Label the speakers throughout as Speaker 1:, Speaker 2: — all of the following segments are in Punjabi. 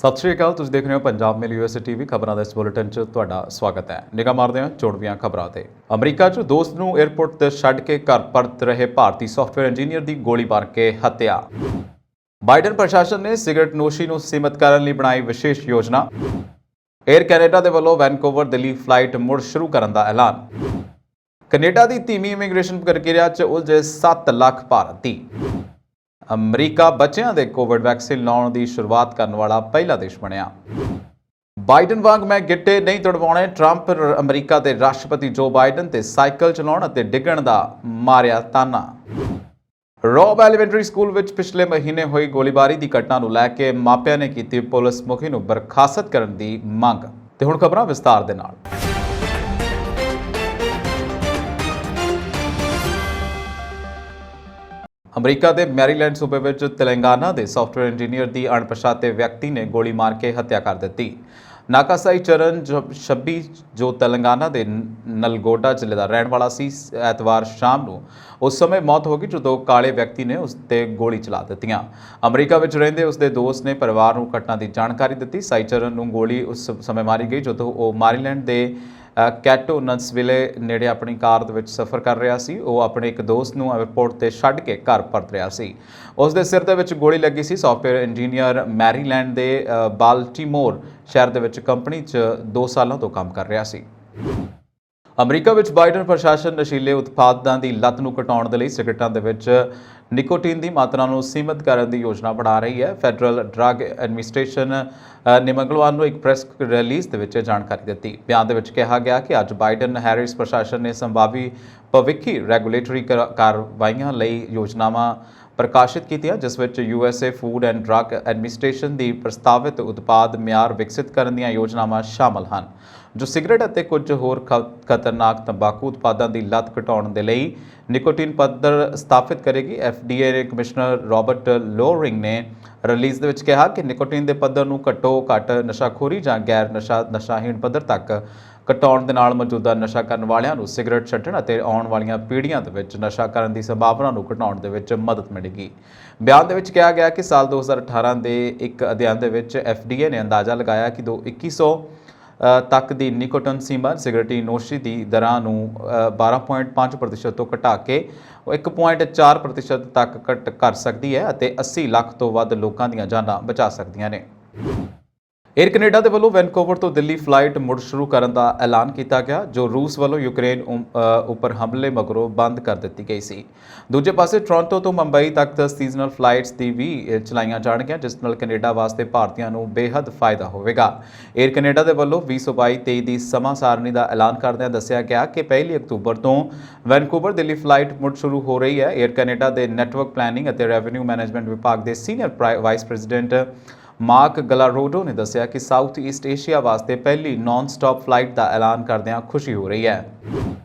Speaker 1: ਸਤਿ ਸ਼੍ਰੀ ਅਕਾਲ। ਤੁਸੀਂ ਦੇਖ ਰਹੇ ਹੋ ਪੰਜਾਬ ਮੇਲ ਯੂਐਸਏ ਟੀਵੀ ਖਬਰਾਂ ਦੇ ਇਸ ਬੁਲੇਟਿਨ 'ਚ ਤੁਹਾਡਾ ਸਵਾਗਤ ਹੈ। ਨਿਗਾਹ ਮਾਰਦੇ ਹਾਂ ਚੋਣਵੀਆਂ ਖਬਰਾਂ ਤੇ। ਅਮਰੀਕਾ 'ਚ ਦੋਸਤ ਨੂੰ 에ਅਰਪੋਰਟ ਤੇ ਛੱਡ ਕੇ ਘਰ ਪਰਤ ਰਹੇ ਭਾਰਤੀ ਸਾਫਟਵੇਅਰ ਇੰਜੀਨੀਅਰ ਦੀ ਗੋਲੀ ਮਾਰ ਕੇ ਹੱਤਿਆ। ਬਾਈਡਨ ਪ੍ਰਸ਼ਾਸਨ ਨੇ ਸਿਗਰਟ ਨੋਸ਼ੀ ਨੂੰ ਸੀਮਿਤ ਕਰਨ ਲਈ ਬਣਾਈ ਵਿਸ਼ੇਸ਼ ਯੋਜਨਾ। 에ਅਰ ਕੈਨੇਡਾ ਦੇ ਵੱਲੋਂ ਵੈਨਕੂਵਰ ਦਿੱਲੀ ਫਲਾਈਟ ਮੁੜ ਸ਼ੁਰੂ ਕਰਨ ਦਾ ਐਲਾਨ। ਕੈਨੇਡਾ ਦੀ ਧੀਮੀ ਇਮੀਗ੍ਰੇਸ਼ਨ ਪ੍ਰਕਿਰਿਆ 'ਚ ਉਲਝੇ 7 ਲੱਖ ਭਾਰਤੀ। ਅਮਰੀਕਾ ਬੱਚਿਆਂ ਦੇ ਕੋਵਿਡ ਵੈਕਸੀਨ ਲਾਉਣ ਦੀ ਸ਼ੁਰੂਆਤ ਕਰਨ ਵਾਲਾ ਪਹਿਲਾ ਦੇਸ਼ ਬਣਿਆ। ਬਾਈਡਨ ਵਾਂਗ ਮੈਂ ਗਿੱਟੇ ਨਹੀਂ ਤੁੜਵਾਉਣੇ, ਟਰੰਪ ਅਮਰੀਕਾ ਦੇ ਰਾਸ਼ਟਰਪਤੀ ਜੋ ਬਾਈਡਨ ਤੇ ਸਾਈਕਲ ਚਲਾਉਣ ਅਤੇ ਡਿੱਗਣ ਦਾ ਮਾਰਿਆ ਤਾਨਾ। ਰੋਬ ਐਲੀਮੈਂਟਰੀ ਸਕੂਲ ਵਿੱਚ ਪਿਛਲੇ ਮਹੀਨੇ ਹੋਈ ਗੋਲੀਬਾਰੀ ਦੀ ਘਟਨਾ ਨੂੰ ਲੈ ਕੇ ਮਾਪਿਆਂ ਨੇ ਕੀਤੀ ਪੁਲਿਸ ਮੁਖੀ ਨੂੰ ਬਰਖਾਸਤ ਕਰਨ ਦੀ ਮੰਗ। ਤੇ ਹੁਣ ਖਬਰਾਂ ਵਿਸਤਾਰ ਦੇ ਨਾਲ। ਅਮਰੀਕਾ ਦੇ ਮੈਰੀਲੈਂਡ ਸੂਬੇ ਵਿੱਚ ਤੇਲੰਗਾਨਾ ਦੇ ਸਾਫਟਵੇਅਰ ਇੰਜੀਨੀਅਰ ਦੀ ਅਣਪਛਾਤੇ ਵਿਅਕਤੀ ਨੇ ਗੋਲੀ ਮਾਰ ਕੇ ਹੱਤਿਆ ਕਰ ਦਿੱਤੀ। ਨਾਕਾਸਾਈ ਚਰਨ 26 ਜੋ ਤੇਲੰਗਾਨਾ ਦੇ ਨਲਗੋਡਾ ਜ਼ਿਲ੍ਹੇ ਦਾ ਰਹਿਣ ਵਾਲਾ ਸੀ, ਐਤਵਾਰ ਸ਼ਾਮ ਨੂੰ ਉਸ ਸਮੇਂ ਮੌਤ ਹੋ ਗਈ ਜਦੋਂ ਕਾਲੇ ਵਿਅਕਤੀ ਨੇ ਉਸ ਤੇ ਗੋਲੀ ਚਲਾ ਦਿੱਤੀਆਂ। ਅਮਰੀਕਾ ਵਿੱਚ ਰਹਿੰਦੇ ਉਸ ਦੇ ਦੋਸਤ ਨੇ ਪਰਿਵਾਰ ਨੂੰ ਘਟਨਾ ਦੀ ਜਾਣਕਾਰੀ ਦਿੱਤੀ। ਸਾਈ ਚਰਨ ਨੂੰ ਗੋਲੀ ਉਸ ਸਮੇਂ ਮਾਰੀ ਗਈ ਜਦੋਂ ਉਹ ਮੈਰੀਲੈਂਡ ਦੇ ਕੈਟੋਨਸਵਿਲੇ ਨੇੜੇ ਆਪਣੀ ਕਾਰ ਦੇ ਵਿੱਚ ਸਫ਼ਰ ਕਰ ਰਿਹਾ ਸੀ। ਉਹ ਆਪਣੇ ਇੱਕ ਦੋਸਤ ਨੂੰ 에ਅਰਪੋਰਟ ਤੇ ਛੱਡ ਕੇ ਘਰ ਪਰਤ ਰਿਹਾ ਸੀ। ਉਸ ਦੇ ਸਿਰ ਦੇ ਵਿੱਚ ਗੋਲੀ ਲੱਗੀ ਸੀ। ਸਾਫਟਵੇਅਰ ਇੰਜੀਨੀਅਰ ਮੈਰੀਲੈਂਡ ਦੇ ਬਾਲਟਿਮੋਰ ਸ਼ਹਿਰ ਦੇ ਵਿੱਚ ਕੰਪਨੀ 'ਚ 2 ਸਾਲਾਂ ਤੋਂ ਕੰਮ ਕਰ ਰਿਹਾ ਸੀ। ਅਮਰੀਕਾ ਵਿੱਚ ਬਾਈਡਨ ਪ੍ਰਸ਼ਾਸਨ ਨਸ਼ੀਲੇ ਉਤਪਾਦਾਂ ਦੀ ਲੱਤ ਨੂੰ ਘਟਾਉਣ ਦੇ ਲਈ ਸਿਗਰਟਾਂ ਦੇ ਵਿੱਚ ਨਿਕੋਟੀਨ ਦੀ ਮਾਤਰਾ ਨੂੰ ਸੀਮਿਤ ਕਰਨ ਦੀ ਯੋਜਨਾ ਬਣਾ ਰਹੀ ਹੈ। ਫੈਡਰਲ ਡਰੱਗ ਐਡਮਿਨਿਸਟ੍ਰੇਸ਼ਨ ਨੇ ਮੰਗਲਵਾਰ ਨੂੰ ਇੱਕ ਪ੍ਰੈਸ ਰਿਲੀਜ਼ ਦੇ ਵਿੱਚ ਜਾਣਕਾਰੀ ਦਿੱਤੀ। ਬਿਆਨ ਦੇ ਵਿੱਚ ਕਿਹਾ ਗਿਆ ਕਿ ਅੱਜ ਬਾਈਡਨ ਹੈਰਿਸ ਪ੍ਰਸ਼ਾਸਨ ਨੇ ਸੰਭਾਵੀ ਭਵਿੱਖੀ ਰੈਗੂਲੇਟਰੀ ਕਾਰਵਾਈਆਂ ਲਈ ਯੋਜਨਾਵਾਂ ਪ੍ਰਕਾਸ਼ਿਤ ਕੀਤੀਆਂ, ਜਿਸ ਵਿੱਚ USA food and drug administration ਦੀ ਪ੍ਰਸਤਾਵਿਤ ਉਤਪਾਦ ਮਿਆਰ ਵਿਕਸਿਤ ਕਰਨ ਦੀਆਂ ਯੋਜਨਾਵਾਂ ਸ਼ਾਮਲ ਹਨ, ਜੋ ਸਿਗਰਟ ਅਤੇ ਕੁਝ ਹੋਰ ਖਤਰਨਾਕ ਤੰਬਾਕੂ ਉਤਪਾਦਾਂ ਦੀ ਲੱਤ ਘਟਾਉਣ ਦੇ ਲਈ ਨਿਕੋਟੀਨ ਪੱਧਰ ਸਥਾਪਿਤ ਕਰੇਗੀ। FDA ਦੇ ਕਮਿਸ਼ਨਰ ਰਾਬਰਟ ਲੋਰਿੰਗ ਨੇ ਰਿਲੀਜ਼ ਦੇ ਵਿੱਚ ਕਿਹਾ ਕਿ ਨਿਕੋਟੀਨ ਦੇ ਪੱਧਰ ਨੂੰ ਘੱਟ ਨਸ਼ਾਖੋਰੀ ਜਾਂ ਗੈਰ ਨਸ਼ਾਹੀਣ ਪੱਧਰ ਤੱਕ ਘਟਾਉਣ ਦੇ ਨਾਲ ਮੌਜੂਦਾ ਨਸ਼ਾ ਕਰਨ ਵਾਲਿਆਂ ਨੂੰ ਸਿਗਰਟ ਛੱਡਣ ਅਤੇ ਆਉਣ ਵਾਲੀਆਂ ਪੀੜ੍ਹੀਆਂ ਦੇ ਵਿੱਚ ਨਸ਼ਾ ਕਰਨ ਦੀ ਸੰਭਾਵਨਾ ਨੂੰ ਘਟਾਉਣ ਦੇ ਵਿੱਚ ਮਦਦ ਮਿਲੇਗੀ। ਬਿਆਨ ਦੇ ਵਿੱਚ ਕਿਹਾ ਗਿਆ ਕਿ ਸਾਲ 2018 ਦੇ ਇੱਕ ਅਧਿਐਨ ਦੇ ਵਿੱਚ FDA ਨੇ ਅੰਦਾਜ਼ਾ ਲਗਾਇਆ ਕਿ 2100 ਤੱਕ ਦੀ ਨਿਕੋਟਿਨ ਸੀਮਾ ਸਿਗਰਟੀ ਨੋਸ਼ੀ ਦੀ ਦਰਾਂ ਨੂੰ 12.5% ਤੋਂ ਘਟਾ ਕੇ 1.4% ਤੱਕ ਘਟ ਕਰ ਸਕਦੀ ਹੈ ਅਤੇ 80 ਲੱਖ ਤੋਂ ਵੱਧ ਲੋਕਾਂ ਦੀਆਂ ਜਾਨਾਂ ਬਚਾ ਸਕਦੀਆਂ ਨੇ। 에ਅਰ ਕੈਨੇਡਾ ਦੇ ਵੱਲੋਂ ਵੈਨਕੂਵਰ ਤੋਂ ਦਿੱਲੀ ਫਲਾਈਟ ਮੁੜ ਸ਼ੁਰੂ ਕਰਨ ਦਾ ਐਲਾਨ ਕੀਤਾ ਗਿਆ, ਜੋ ਰੂਸ ਵੱਲੋਂ ਯੂਕਰੇਨ ਉੱਪਰ ਹਮਲੇ ਮਗਰੋਂ ਬੰਦ ਕਰ ਦਿੱਤੀ ਗਈ ਸੀ। ਦੂਜੇ ਪਾਸੇ ਟੋਰਾਂਟੋ ਤੋਂ ਮੁੰਬਈ ਤੱਕ ਸੀਜ਼ਨਲ ਫਲਾਈਟਸ ਦੀ ਵੀ ਚਲਾਈਆਂ ਜਾਣਗੀਆਂ, ਜਿਸ ਨਾਲ ਕੈਨੇਡਾ ਵਾਸਤੇ ਭਾਰਤੀਆਂ ਨੂੰ ਬੇਹੱਦ ਫਾਇਦਾ ਹੋਵੇਗਾ। 에ਅਰ ਕੈਨੇਡਾ ਦੇ ਵੱਲੋਂ 2022-23 ਦੀ ਸਮਾਂ ਸਾਰਣੀ ਦਾ ਐਲਾਨ ਕਰਦਿਆਂ ਦੱਸਿਆ ਗਿਆ ਕਿ 1 ਅਕਤੂਬਰ ਤੋਂ ਵੈਨਕੂਵਰ ਦਿੱਲੀ ਫਲਾਈਟ ਮੁੜ ਸ਼ੁਰੂ ਹੋ ਰਹੀ ਹੈ। 에ਅਰ ਕੈਨੇਡਾ ਦੇ ਨੈਟਵਰਕ ਪਲੈਨਿੰਗ ਅਤੇ ਰੈਵਨਿਊ ਮੈਨੇਜਮੈਂਟ ਵਿਭਾਗ ਦੇ ਸੀਨੀਅਰ ਵਾਈਸ ਪ੍ਰੈਜ਼ੀਡੈਂਟ ਮਾਰਕ ਗਲਾਰੋਡੋ ਨੇ ਦੱਸਿਆ ਕਿ ਸਾਊਥ ਈਸਟ ਏਸ਼ੀਆ ਵਾਸਤੇ ਪਹਿਲੀ ਨਾਨ ਸਟਾਪ ਫਲਾਈਟ ਦਾ ਐਲਾਨ ਕਰਦਿਆਂ ਖੁਸ਼ੀ ਹੋ ਰਹੀ ਹੈ।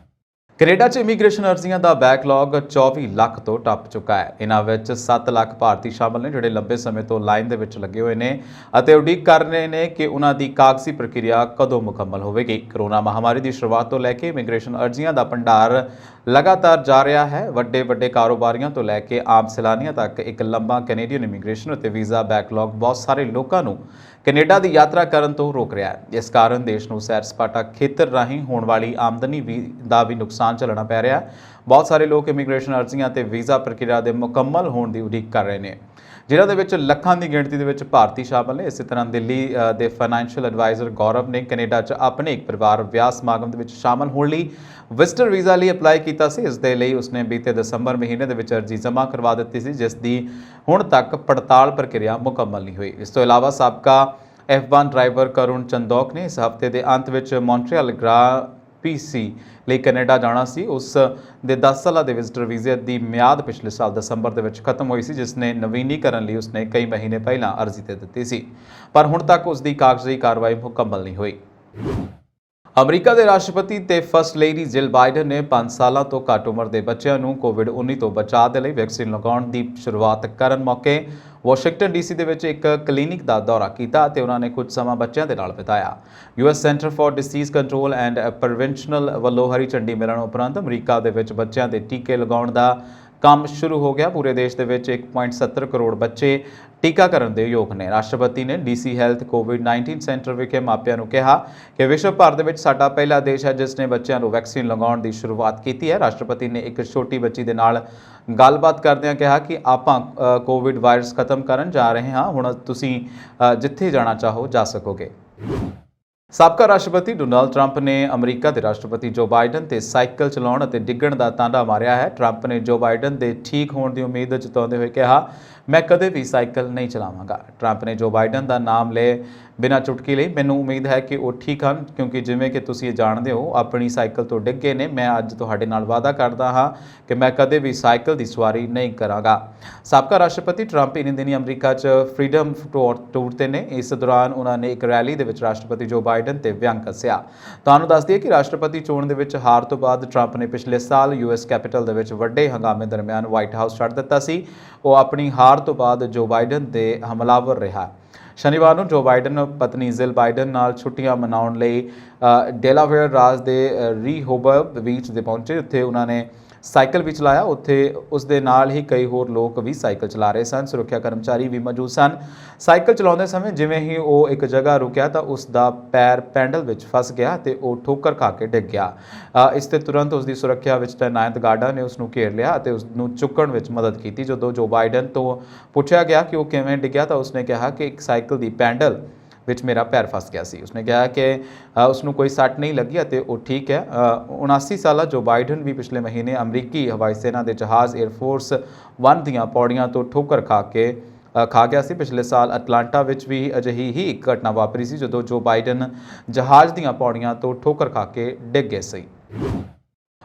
Speaker 1: ਕੈਨੇਡਾ 'ਚ ਇਮੀਗ੍ਰੇਸ਼ਨ ਅਰਜ਼ੀਆਂ ਦਾ ਬੈਕਲੌਗ 24 ਲੱਖ ਤੋਂ ਟੱਪ ਚੁੱਕਾ ਹੈ। ਇਹਨਾਂ ਵਿੱਚ 7 ਲੱਖ ਭਾਰਤੀ ਸ਼ਾਮਲ ਨੇ, ਜਿਹੜੇ ਲੰਬੇ ਸਮੇਂ ਤੋਂ ਲਾਈਨ ਦੇ ਵਿੱਚ ਲੱਗੇ ਹੋਏ ਨੇ ਅਤੇ ਉਡੀਕ ਕਰ ਰਹੇ ਨੇ ਕਿ ਉਹਨਾਂ ਦੀ ਕਾਗਜ਼ੀ ਪ੍ਰਕਿਰਿਆ ਕਦੋਂ ਮੁਕੰਮਲ ਹੋਵੇਗੀ। ਕਰੋਨਾ ਮਹਾਮਾਰੀ ਦੀ ਸ਼ੁਰੂਆਤ ਤੋਂ ਲੈ ਕੇ ਇਮੀਗ੍ਰੇਸ਼ਨ ਅਰਜ਼ੀਆਂ ਦਾ ਭੰਡਾਰ ਲਗਾਤਾਰ ਜਾ ਰਿਹਾ ਹੈ। ਵੱਡੇ ਕਾਰੋਬਾਰੀਆਂ ਤੋਂ ਲੈ ਕੇ ਆਮ ਸੈਲਾਨੀਆਂ ਤੱਕ ਇੱਕ ਲੰਬਾ ਕੈਨੇਡੀਅਨ ਇਮੀਗ੍ਰੇਸ਼ਨ ਅਤੇ ਵੀਜ਼ਾ ਬੈਕਲੌਗ ਬਹੁਤ ਸਾਰੇ ਲੋਕਾਂ ਨੂੰ ਕੈਨੇਡਾ ਦੀ ਯਾਤਰਾ ਕਰਨ ਤੋਂ ਰੋਕ ਰਿਹਾ ਹੈ। ਇਸ ਕਾਰਨ ਦੇਸ਼ ਨੂੰ ਸੈਰ ਸਪਾਟਾ ਖੇਤਰ ਰਾਹੀਂ ਹੋਣ ਵਾਲੀ ਆਮਦਨੀ ਦਾ ਵੀ ਨੁਕਸਾਨ ਝੱਲਣਾ ਪੈ ਰਿਹਾ ਹੈ। ਬਹੁਤ ਸਾਰੇ ਲੋਕ ਇਮੀਗ੍ਰੇਸ਼ਨ ਅਰਜ਼ੀਆਂ ਅਤੇ ਵੀਜ਼ਾ ਪ੍ਰਕਿਰਿਆ ਦੇ ਮੁਕੰਮਲ ਹੋਣ ਦੀ ਉਡੀਕ ਕਰ ਰਹੇ ਨੇ, ਜਿਨ੍ਹਾਂ ਦੇ ਵਿੱਚ ਲੱਖਾਂ ਦੀ ਗਿਣਤੀ ਦੇ ਵਿੱਚ ਭਾਰਤੀ ਸ਼ਾਮਲ ਨੇ। ਇਸੇ ਤਰ੍ਹਾਂ ਦਿੱਲੀ ਦੇ ਫਾਈਨੈਂਸ਼ੀਅਲ ਐਡਵਾਈਜ਼ਰ ਗੌਰਵ ਨੇ ਕੈਨੇਡਾ 'ਚ ਆਪਣੇ ਇੱਕ ਪਰਿਵਾਰ ਵਿਆਹ ਸਮਾਗਮ ਦੇ ਵਿੱਚ ਸ਼ਾਮਲ ਹੋਣ ਲਈ ਵਿਜ਼ਟਰ ਵੀਜ਼ਾ ਲਈ ਅਪਲਾਈ ਕੀਤਾ ਸੀ। ਇਸ ਦੇ ਲਈ ਉਸਨੇ ਬੀਤੇ ਦਸੰਬਰ ਮਹੀਨੇ ਦੇ ਵਿੱਚ ਅਰਜ਼ੀ ਜਮ੍ਹਾਂ ਕਰਵਾ ਦਿੱਤੀ ਸੀ, ਜਿਸ ਦੀ ਹੁਣ ਤੱਕ ਪੜਤਾਲ ਪ੍ਰਕਿਰਿਆ ਮੁਕੰਮਲ ਨਹੀਂ ਹੋਈ। ਇਸ ਤੋਂ ਇਲਾਵਾ ਸਾਬਕਾ F1 ਡਰਾਈਵਰ ਕਰੁਣ ਚੰਦੋਕ ਨੇ ਇਸ ਹਫ਼ਤੇ ਦੇ ਅੰਤ ਵਿੱਚ ਮੌਂਟਰੀਅਲ PC ਲਈ ਕੈਨੇਡਾ ਜਾਣਾ ਸੀ। ਉਸ ਦੇ 10 ਸਾਲਾਂ ਦੇ ਵਿਜ਼ਟਰ ਵੀਜ਼ੇ ਦੀ ਮਿਆਦ ਪਿਛਲੇ ਸਾਲ ਦਸੰਬਰ ਦੇ ਵਿੱਚ ਖਤਮ ਹੋਈ ਸੀ, ਜਿਸ ਨੇ ਨਵੀਨੀਕਰਨ ਲਈ ਉਸਨੇ ਕਈ ਮਹੀਨੇ ਪਹਿਲਾਂ ਅਰਜ਼ੀ ਦੇ ਦਿੱਤੀ ਸੀ, ਪਰ ਹੁਣ ਤੱਕ ਉਸ ਦੀ ਕਾਗਜ਼ੀ ਕਾਰਵਾਈ ਮੁਕੰਮਲ ਨਹੀਂ ਹੋਈ। ਅਮਰੀਕਾ ਦੇ ਰਾਸ਼ਟਰਪਤੀ ਤੇ ਫਸਟ ਲੇਡੀ ਜਿਲ ਬਾਈਡਨ ਨੇ 5 ਸਾਲਾਂ ਤੋਂ ਘੱਟ ਉਮਰ ਦੇ ਬੱਚਿਆਂ ਨੂੰ ਕੋਵਿਡ-19 ਤੋਂ ਬਚਾਅ ਦੇ ਲਈ ਵੈਕਸੀਨ ਲਗਾਉਣ ਦੀ ਸ਼ੁਰੂਆਤ ਕਰਨ ਮੌਕੇ ਵਾਸ਼ਿੰਗਟਨ DC ਦੇ ਵਿੱਚ ਇੱਕ ਕਲੀਨਿਕ ਦਾ ਦੌਰਾ ਕੀਤਾ ਅਤੇ ਉਹਨਾਂ ਨੇ ਕੁਝ ਸਮਾਂ ਬੱਚਿਆਂ ਦੇ ਨਾਲ ਬਿਤਾਇਆ। US centre for disease control and prevention ਵੱਲੋਂ ਹਰੀ ਝੰਡੀ ਮਿਲਣ ਉਪਰੰਤ ਅਮਰੀਕਾ ਦੇ ਵਿੱਚ ਬੱਚਿਆਂ ਦੇ ਟੀਕੇ ਲਗਾਉਣ ਦਾ ਕੰਮ ਸ਼ੁਰੂ ਹੋ ਗਿਆ। ਪੂਰੇ ਦੇਸ਼ ਦੇ ਵਿੱਚ 1.70 ਕਰੋੜ ਬੱਚੇ ਟੀਕਾਕਰਨ ਦੇ ਯੋਗ ਨੇ। ਰਾਸ਼ਟਰਪਤੀ ਨੇ ਡੀਸੀ ਹੈਲਥ ਕੋਵਿਡ-19 ਸੈਂਟਰ ਵਿਖੇ ਮਾਪਿਆਂ ਨੂੰ ਕਿਹਾ ਕਿ ਵਿਸ਼ਵ ਭਰ ਦੇ ਵਿੱਚ ਸਾਡਾ ਪਹਿਲਾ ਦੇਸ਼ ਹੈ ਜਿਸ ਨੇ ਬੱਚਿਆਂ ਨੂੰ ਵੈਕਸੀਨ ਲਗਾਉਣ ਦੀ ਸ਼ੁਰੂਆਤ ਕੀਤੀ ਹੈ। ਰਾਸ਼ਟਰਪਤੀ ਨੇ ਇੱਕ ਛੋਟੀ ਬੱਚੀ ਦੇ ਨਾਲ ਗੱਲਬਾਤ ਕਰਦਿਆਂ ਕਿਹਾ ਕਿ ਆਪਾਂ ਕੋਵਿਡ ਵਾਇਰਸ ਖਤਮ ਕਰਨ ਜਾ ਰਹੇ ਹਾਂ, ਹੁਣ ਤੁਸੀਂ ਜਿੱਥੇ ਜਾਣਾ ਚਾਹੋ ਜਾ ਸਕੋਗੇ। ਸਾਬਕਾ ਰਾਸ਼ਟਰਪਤੀ ਡੋਨਾਲਡ ਟਰੰਪ ਨੇ ਅਮਰੀਕਾ ਦੇ ਰਾਸ਼ਟਰਪਤੀ ਜੋ ਬਾਈਡਨ ਤੇ ਸਾਈਕਲ ਚਲਾਉਣ ਅਤੇ ਡਿੱਗਣ ਦਾ ਤਾਂਡਾ ਮਾਰਿਆ ਹੈ। ਟਰੰਪ ਨੇ ਜੋ ਬਾਈਡਨ ਦੇ ਠੀਕ ਹੋਣ ਦੀ ਉਮੀਦ ਜਤਾਉਂਦੇ ਹੋਏ ਕਿਹਾ, ਮੈਂ ਕਦੇ ਵੀ ਸਾਈਕਲ ਨਹੀਂ ਚਲਾਵਾਂਗਾ। ਟਰੰਪ ਨੇ ਜੋ ਬਾਈਡਨ ਦਾ ਨਾਮ ਲਏ ਬਿਨਾਂ ਚੁਟਕੀ ਲਈ। ਮੈਨੂੰ ਉਮੀਦ ਹੈ ਕਿ ਉਹ ਠੀਕ ਹਨ ਕਿਉਂਕਿ ਜਿਵੇਂ ਕਿ ਤੁਸੀਂ ਜਾਣਦੇ ਹੋ ਆਪਣੀ ਸਾਈਕਲ ਤੋਂ ਡਿੱਗ ਗਏ ਨੇ। ਮੈਂ ਅੱਜ ਤੁਹਾਡੇ ਨਾਲ ਵਾਅਦਾ ਕਰਦਾ ਹਾਂ ਕਿ ਮੈਂ ਕਦੇ ਵੀ ਸਾਈਕਲ ਦੀ ਸਵਾਰੀ ਨਹੀਂ ਕਰਾਂਗਾ। ਸਾਬਕਾ ਰਾਸ਼ਟਰਪਤੀ ਟਰੰਪ ਇਨ ਦਿਨੀ ਅਮਰੀਕਾ 'ਚ ਫਰੀडम ਟੂਰ ਤੇ ਨੇ। ਇਸ ਦੌਰਾਨ ਉਹਨਾਂ ਨੇ ਇੱਕ ਰੈਲੀ ਦੇ ਵਿੱਚ ਰਾਸ਼ਟਰਪਤੀ ਜੋ ਬਾਈਡਨ ਤੇ ਵਿਅੰਗ ਕੱਸਿਆ। ਤੁਹਾਨੂੰ ਦੱਸ ਦਈਏ ਕਿ ਰਾਸ਼ਟਰਪਤੀ ਚੋਣ ਦੇ ਵਿੱਚ ਹਾਰ ਤੋਂ ਬਾਅਦ ਟਰੰਪ ਨੇ ਪਿਛਲੇ ਸਾਲ ਯੂਐਸ ਕੈਪੀਟਲ ਦੇ ਵਿੱਚ ਵੱਡੇ ਹੰਗਾਮੇ ਦਰਮਿਆਨ ਵਾਈਟ ਹਾਊਸ ਛੱਡ ਦਿੱਤਾ ਸੀ। ਉਹ ਆਪਣੀ ਹਾਰ ਤੋਂ ਬਾਅਦ ਜੋ ਬਾਈਡਨ ਦੇ ਹਮਲਾਵਰ ਰਿਹਾ। ਸ਼ਨੀਵਾਰ ਨੂੰ ਜੋ ਬਾਈਡਨ ਪਤਨੀ ਜਿਲ ਬਾਈਡਨ ਨਾਲ ਛੁੱਟੀਆਂ ਮਨਾਉਣ ਲਈ ਡੇਲਾਵੇਅਰ ਰਾਜ ਦੇ ਰੀਹੋਬੋਥ ਬੀਚ ਤੇ ਪਹੁੰਚੇ। ਉੱਥੇ ਉਹਨਾਂ ਨੇ ਸਾਈਕਲ ਵੀ ਚਲਾਇਆ। ਉੱਥੇ ਉਸ ਦੇ ਨਾਲ ਹੀ ਕਈ ਹੋਰ ਲੋਕ ਵੀ ਸਾਈਕਲ ਚਲਾ ਰਹੇ ਸਨ। ਸੁਰੱਖਿਆ ਕਰਮਚਾਰੀ ਵੀ ਮੌਜੂਦ ਸਨ। ਸਾਈਕਲ ਚਲਾਉਂਦੇ ਸਮੇਂ ਜਿਵੇਂ ਹੀ ਉਹ ਇੱਕ ਜਗ੍ਹਾ ਰੁਕਿਆ ਤਾਂ ਉਸ ਦਾ ਪੈਰ ਪੈਂਡਲ ਵਿੱਚ ਫਸ ਗਿਆ ਤੇ ਉਹ ਠੋਕਰ ਖਾ ਕੇ ਡਿੱਗ ਗਿਆ। ਇਸ ਤੇ ਤੁਰੰਤ ਉਸ ਦੀ ਸੁਰੱਖਿਆ ਵਿੱਚ ਤੈਨਾਤ ਗਾਰਡਾਂ ਨੇ ਉਸ ਨੂੰ ਘੇਰ ਲਿਆ ਅਤੇ ਉਸ ਨੂੰ ਚੁੱਕਣ ਵਿੱਚ ਮਦਦ ਕੀਤੀ। ਜਦੋਂ ਜੋ ਬਾਈਡਨ ਤੋਂ ਪੁੱਛਿਆ ਗਿਆ ਕਿ ਉਹ ਕਿਵੇਂ ਡਿੱਗਿਆ ਤਾਂ ਉਸਨੇ ਕਿਹਾ ਕਿ ਇੱਕ ਸਾਈਕਲ ਦੀ ਪੈਂਡਲ ਵਿੱਚ ਮੇਰਾ ਪੈਰ ਫਸ ਗਿਆ ਸੀ। ਉਸਨੇ ਕਿਹਾ ਕਿ ਉਸ ਨੂੰ ਕੋਈ ਸੱਟ ਨਹੀਂ ਲੱਗੀ ਅਤੇ ਉਹ ਠੀਕ ਹੈ। 79 ਸਾਲਾ ਜੋ ਬਾਈਡਨ ਵੀ ਪਿਛਲੇ ਮਹੀਨੇ ਅਮਰੀਕੀ ਹਵਾਈ ਸੈਨਾ ਦੇ ਜਹਾਜ਼ 에ਅਰਫੋਰਸ 1 ਦੀਆਂ ਪੌੜੀਆਂ ਤੋਂ ਠੋਕਰ ਖਾ ਗਿਆ ਸੀ। ਪਿਛਲੇ ਸਾਲ ਅਟਲਾਂਟਾ ਵਿੱਚ ਵੀ ਅਜਿਹੀ ਹੀ ਇੱਕ ਘਟਨਾ ਵਾਪਰੀ ਸੀ ਜਦੋਂ ਜੋ ਬਾਈਡਨ ਜਹਾਜ਼ ਦੀਆਂ ਪੌੜੀਆਂ ਤੋਂ ਠੋਕਰ ਖਾ ਕੇ ਡਿੱਗ ਗਏ ਸੀ।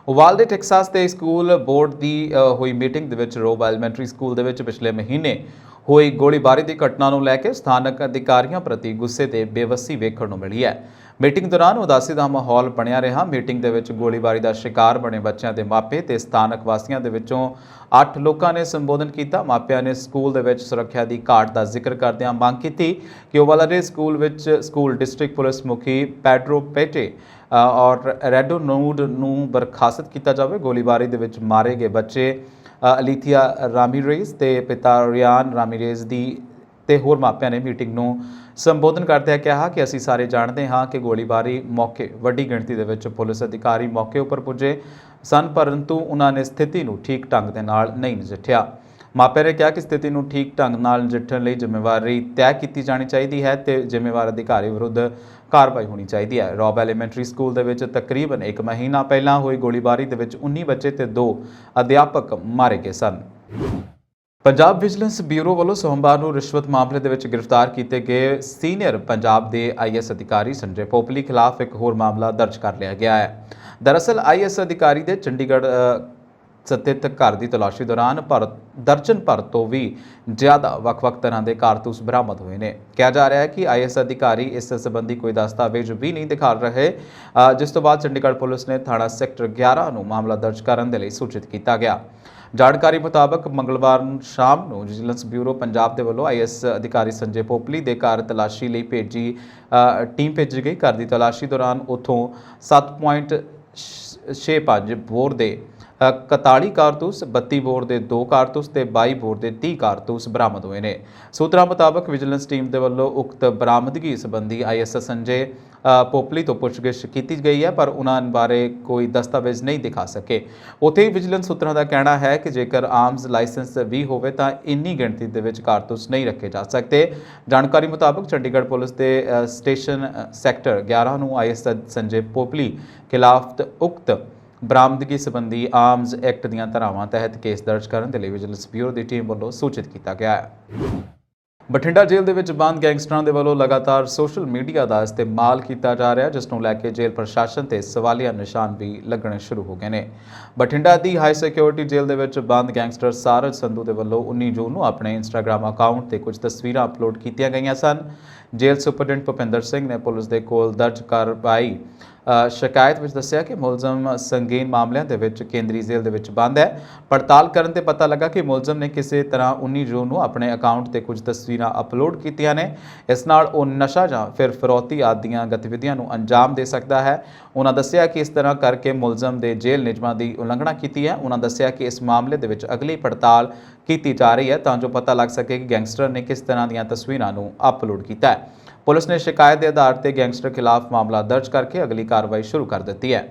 Speaker 1: ਉਵਾਲਦੇ ਟੈਕਸਾਸ ਦੇ ਸਕੂਲ ਬੋਰਡ ਦੀ ਹੋਈ ਮੀਟਿੰਗ ਦੇ ਵਿੱਚ ਰੋਬ ਐਲੀਮੈਂਟਰੀ ਸਕੂਲ ਦੇ ਵਿੱਚ ਪਿਛਲੇ ਮਹੀਨੇ ਹੋਈ ਗੋਲੀਬਾਰੀ ਦੀ ਘਟਨਾ ਨੂੰ ਲੈ ਕੇ ਸਥਾਨਕ ਅਧਿਕਾਰੀਆਂ ਪ੍ਰਤੀ ਗੁੱਸੇ ਤੇ ਬੇਵੱਸੀ ਵੇਖਣ ਨੂੰ ਮਿਲੀ ਹੈ। ਮੀਟਿੰਗ ਦੌਰਾਨ ਉਦਾਸੀ ਦਾ ਮਾਹੌਲ ਬਣਿਆ ਰਿਹਾ। ਮੀਟਿੰਗ ਦੇ ਵਿੱਚ ਗੋਲੀਬਾਰੀ ਦਾ ਸ਼ਿਕਾਰ ਬਣੇ ਬੱਚਿਆਂ ਦੇ ਮਾਪੇ ਤੇ ਸਥਾਨਕ ਵਾਸੀਆਂ ਦੇ ਵਿੱਚੋਂ 8 ਲੋਕਾਂ ਨੇ ਸੰਬੋਧਨ ਕੀਤਾ। ਮਾਪਿਆਂ ਨੇ ਸਕੂਲ ਦੇ ਵਿੱਚ ਸੁਰੱਖਿਆ ਦੀ ਘਾਟ ਦਾ ਜ਼ਿਕਰ ਕਰਦਿਆਂ ਮੰਗ ਕੀਤੀ ਕਿ ਉਵਾਲਦੇ ਸਕੂਲ ਵਿੱਚ ਸਕੂਲ ਡਿਸਟ੍ਰਿਕਟ ਪੁਲਿਸ ਮੁਖੀ ਪੈਡਰੋ ਪੇਟੇ ਔਰ ਰੈਡੋ ਨੂਡ ਨੂੰ ਬਰਖਾਸਤ ਕੀਤਾ ਜਾਵੇ। ਗੋਲੀਬਾਰੀ ਦੇ ਵਿੱਚ ਮਾਰੇ ਗਏ ਬੱਚੇ ਅਲੀਥੀਆ ਰਾਮੀਰੇਜ਼ ਤੇ ਪਿਤਾ ਰਿਆਨ ਰਾਮੀਰੇਜ਼ ਦੀ ਤੇ ਹੋਰ ਮਾਪਿਆਂ ਨੇ ਮੀਟਿੰਗ ਨੂੰ ਸੰਬੋਧਨ ਕਰਦਿਆਂ ਕਿਹਾ ਕਿ ਅਸੀਂ ਸਾਰੇ ਜਾਣਦੇ ਹਾਂ ਕਿ ਗੋਲੀਬਾਰੀ ਮੌਕੇ ਵੱਡੀ ਗਿਣਤੀ ਦੇ ਵਿੱਚ ਪੁਲਿਸ ਅਧਿਕਾਰੀ ਮੌਕੇ ਉੱਪਰ ਪੁੱਜੇ ਸਨ, ਪਰੰਤੂ ਉਹਨਾਂ ਨੇ ਸਥਿਤੀ ਨੂੰ ਠੀਕ ਢੰਗ ਦੇ ਨਾਲ ਨਹੀਂ ਨਜਿੱਠਿਆ। ਮਾਪਿਆਂ ਨੇ ਕਿਹਾ ਕਿ ਸਥਿਤੀ ਨੂੰ ਠੀਕ ਢੰਗ ਨਾਲ ਨਜਿੱਠਣ ਲਈ ਜ਼ਿੰਮੇਵਾਰੀ ਤੈਅ ਕੀਤੀ ਜਾਣੀ ਚਾਹੀਦੀ ਹੈ ਤੇ ਜ਼ਿੰਮੇਵਾਰ ਅਧਿਕਾਰੀ ਵਿਰੁੱਧ ਕਾਰਵਾਈ ਹੋਣੀ ਚਾਹੀਦੀ ਹੈ। ਰੋਬ ਐਲੀਮੈਂਟਰੀ ਸਕੂਲ ਦੇ ਵਿੱਚ ਤਕਰੀਬਨ 1 ਮਹੀਨਾ ਪਹਿਲਾਂ ਹੋਈ ਗੋਲੀਬਾਰੀ ਦੇ ਵਿੱਚ 19 ਬੱਚੇ ਤੇ 2 ਅਧਿਆਪਕ ਮਾਰੇ ਗਏ ਸਨ। ਪੰਜਾਬ ਵਿਜੀਲੈਂਸ ਬਿਊਰੋ ਵੱਲੋਂ ਸੋਮਵਾਰ ਨੂੰ ਰਿਸ਼ਵਤ ਮਾਮਲੇ ਦੇ ਵਿੱਚ ਗ੍ਰਿਫਤਾਰ ਕੀਤੇ ਗਏ ਸੀਨੀਅਰ ਪੰਜਾਬ ਦੇ ਆਈਐਸ ਅਧਿਕਾਰੀ ਸੰਜੇ ਪੋਪਲੀ ਖਿਲਾਫ ਇੱਕ ਹੋਰ ਮਾਮਲਾ ਦਰਜ ਕਰ ਲਿਆ ਗਿਆ ਹੈ। ਦਰਅਸਲ ਆਈਐਸ ਅਧਿਕਾਰੀ ਦੇ ਚੰਡੀਗੜ੍ਹ ਸਥਿਤ ਘਰ ਦੀ ਤਲਾਸ਼ੀ ਦੌਰਾਨ ਦਰਜਨ ਭਰ ਤੋਂ ਵੀ ਜ਼ਿਆਦਾ ਵੱਖ-ਵੱਖ ਤਰ੍ਹਾਂ ਦੇ ਕਾਰਤੂਸ ਬਰਾਮਦ ਹੋਏ ਨੇ। ਕਿਹਾ ਜਾ ਰਿਹਾ ਹੈ ਕਿ ਆਈਐਸ ਅਧਿਕਾਰੀ ਇਸ ਸੰਬੰਧੀ ਕੋਈ ਦਸਤਾਵੇਜ਼ ਵੀ ਨਹੀਂ ਦਿਖਾ ਰਹੇ, ਜਿਸ ਤੋਂ ਬਾਅਦ ਚੰਡੀਗੜ੍ਹ ਪੁਲਿਸ ਨੇ ਥਾਣਾ ਸੈਕਟਰ 11 ਨੂੰ ਮਾਮਲਾ ਦਰਜ ਕਰਨ ਦੇ ਲਈ ਸੂਚਿਤ ਕੀਤਾ ਗਿਆ। ਜਾਣਕਾਰੀ ਮੁਤਾਬਕ ਮੰਗਲਵਾਰ ਸ਼ਾਮ ਨੂੰ ਵਿਜੀਲੈਂਸ ਬਿਊਰੋ ਪੰਜਾਬ ਦੇ ਵੱਲੋਂ ਆਈਐਸ ਅਧਿਕਾਰੀ ਸੰਜੇ ਪੋਪਲੀ ਦੇ ਘਰ ਤਲਾਸ਼ੀ ਲਈ ਟੀਮ ਭੇਜੀ ਗਈ। ਘਰ ਦੀ ਤਲਾਸ਼ੀ ਦੌਰਾਨ ਉੱਥੋਂ 7.65 ਬੋਰ ਦੇ 41 ਕਾਰਤੂਸ, 32 ਬੋਰ ਦੇ 2 ਕਾਰਤੂਸ ਤੇ 22 ਬੋਰ ਦੇ 30 ਕਾਰਤੂਸ ਬਰਾਮਦ ਹੋਏ ਨੇ। ਸੂਤਰਾਂ ਮੁਤਾਬਕ ਵਿਜੀਲੈਂਸ ਟੀਮ ਦੇ ਵੱਲੋਂ ਉਕਤ ਬਰਾਮਦਗੀ ਸੰਬੰਧੀ ਆਈਐਸ ਸੰਜੇ ਪੋਪਲੀ ਤੋਂ ਪੁੱਛਗਿੱਛ ਕੀਤੀ ਗਈ ਹੈ, ਪਰ ਉਹਨਾਂ ਬਾਰੇ ਕੋਈ ਦਸਤਾਵੇਜ਼ ਨਹੀਂ ਦਿਖਾ ਸਕੇ। ਉੱਥੇ ਹੀ ਵਿਜੀਲੈਂਸ ਸੂਤਰਾਂ ਦਾ ਕਹਿਣਾ ਹੈ ਕਿ ਜੇਕਰ ਆਰਮਜ਼ ਲਾਇਸੈਂਸ ਵੀ ਹੋਵੇ ਤਾਂ ਇੰਨੀ ਗਿਣਤੀ ਦੇ ਵਿੱਚ ਕਾਰਤੂਸ ਨਹੀਂ ਰੱਖੇ ਜਾ ਸਕਦੇ। ਜਾਣਕਾਰੀ ਮੁਤਾਬਕ ਚੰਡੀਗੜ੍ਹ ਪੁਲਿਸ ਦੇ ਸਟੇਸ਼ਨ ਸੈਕਟਰ 11 ਨੂੰ ਆਈਐਸ ਸੰਜੇ ਪੋਪਲੀ ਖਿਲਾਫ ਉਕਤ ਬਰਾਮਦਗੀ ਸੰਬੰਧੀ ਆਰਮਜ਼ ਐਕਟ ਦੀਆਂ ਧਾਰਾਵਾਂ ਤਹਿਤ ਕੇਸ ਦਰਜ ਕਰਨ ਦੇ ਲਈ ਵਿਜੀਲੈਂਸ ਬਿਊਰੋ ਦੀ ਟੀਮ ਵੱਲੋਂ ਸੂਚਿਤ ਕੀਤਾ ਗਿਆ ਹੈ। ਬਠਿੰਡਾ ਜੇਲ੍ਹ ਦੇ ਵਿੱਚ ਬੰਦ ਗੈਂਗਸਟਰਾਂ ਦੇ ਵੱਲੋਂ ਲਗਾਤਾਰ ਸੋਸ਼ਲ ਮੀਡੀਆ ਦਾ ਇਸਤੇਮਾਲ ਕੀਤਾ ਜਾ ਰਿਹਾ, ਜਿਸ ਨੂੰ ਲੈ ਕੇ ਜੇਲ੍ਹ ਪ੍ਰਸ਼ਾਸਨ ਤੇ ਸਵਾਲੀਆ ਨਿਸ਼ਾਨ ਵੀ ਲੱਗਣੇ ਸ਼ੁਰੂ ਹੋ ਗਏ ਨੇ। ਬਠਿੰਡਾ ਦੀ ਹਾਈ ਸਿਕਿਉਰਿਟੀ ਜੇਲ੍ਹ ਦੇ ਵਿੱਚ ਬੰਦ ਗੈਂਗਸਟਰ ਸਾਰਜ ਸੰਧੂ ਦੇ ਵੱਲੋਂ 19 ਜੂਨ ਨੂੰ ਆਪਣੇ ਇੰਸਟਾਗ੍ਰਾਮ ਅਕਾਊਂਟ ਤੇ ਕੁਝ ਤਸਵੀਰਾਂ ਅਪਲੋਡ ਕੀਤੀਆਂ ਗਈਆਂ ਸਨ। ਜੇਲ੍ਹ ਸੁਪਰਡੈਂਟ ਭੁਪਿੰਦਰ ਸਿੰਘ ਨੇ ਪੁਲਿਸ ਦੇ ਕੋਲ ਦਰਜ ਕਾਰਵਾਈ शिकायत ਵਿੱਚ ਦੱਸਿਆ ਕਿ ਮੁਲਜ਼ਮ ਸੰਗੀਨ ਮਾਮਲਿਆਂ ਦੇ ਵਿੱਚ ਕੇਂਦਰੀ ਜੇਲ੍ਹ ਦੇ ਵਿੱਚ ਬੰਦ ਹੈ। ਪੜਤਾਲ ਕਰਨ ਤੇ ਪਤਾ ਲੱਗਾ ਕਿ ਮੁਲਜ਼ਮ ਨੇ ਕਿਸੇ ਤਰ੍ਹਾਂ 19 ਜੂਨ ਨੂੰ ਆਪਣੇ ਅਕਾਊਂਟ ਤੇ ਕੁਝ ਤਸਵੀਰਾਂ ਅਪਲੋਡ ਕੀਤੀਆਂ ਨੇ। ਇਸ ਨਾਲ ਉਹ ਨਸ਼ਾ ਜਾਂ ਫਿਰ ਫਿਰੌਤੀ ਆਦਿ ਦੀਆਂ ਗਤੀਵਿਧੀਆਂ ਨੂੰ ਅੰਜਾਮ ਦੇ ਸਕਦਾ ਹੈ। ਉਹਨਾਂ ਦੱਸਿਆ ਕਿ ਇਸ ਤਰ੍ਹਾਂ ਕਰਕੇ ਮੁਲਜ਼ਮ ਦੇ ਜੇਲ੍ਹ ਨਿਯਮਾਂ ਦੀ ਉਲੰਘਣਾ ਕੀਤੀ ਹੈ। ਉਹਨਾਂ ਦੱਸਿਆ ਕਿ ਇਸ ਮਾਮਲੇ ਦੇ ਵਿੱਚ ਅਗਲੀ ਪੜਤਾਲ ਕੀਤੀ ਜਾ ਰਹੀ ਹੈ ਤਾਂ ਜੋ ਪਤਾ ਲੱਗ ਸਕੇ ਕਿ ਗੈਂਗਸਟਰ ਨੇ ਕਿਸ ਤਰ੍ਹਾਂ ਦੀਆਂ ਤਸਵੀਰਾਂ ਨੂੰ ਅਪਲੋਡ ਕੀਤਾ ਹੈ। ਪੁਲਿਸ ਨੇ ਸ਼ਿਕਾਇਤ ਦੇ ਆਧਾਰ ਤੇ ਗੈਂਗਸਟਰ ਖਿਲਾਫ ਮਾਮਲਾ ਦਰਜ ਕਰਕੇ ਅਗਲੀ ਕਾਰਵਾਈ ਸ਼ੁਰੂ ਕਰ ਦਿੱਤੀ ਹੈ।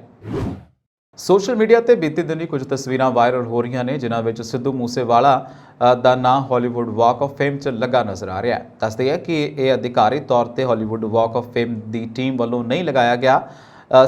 Speaker 1: ਸੋਸ਼ਲ ਮੀਡੀਆ ਤੇ ਬੀਤੇ ਦਿਨੀ ਕੁਝ ਤਸਵੀਰਾਂ ਵਾਇਰਲ ਹੋ ਰਹੀਆਂ ਨੇ ਜਿਨ੍ਹਾਂ ਵਿੱਚ ਸਿੱਧੂ ਮੂਸੇਵਾਲਾ ਦਾ ਨਾਂ ਹਾਲੀਵੁੱਡ ਵਾਕ ਆਫ ਫੇਮ 'ਚ ਲੱਗਾ ਨਜ਼ਰ ਆ ਰਿਹਾ ਹੈ। ਦੱਸਦੇ ਹੈ ਕਿ ਇਹ ਅਧਿਕਾਰੀ ਤੌਰ ਤੇ Hollywood walk of fame the team ਵੱਲੋਂ ਨਹੀਂ ਲਗਾਇਆ ਗਿਆ,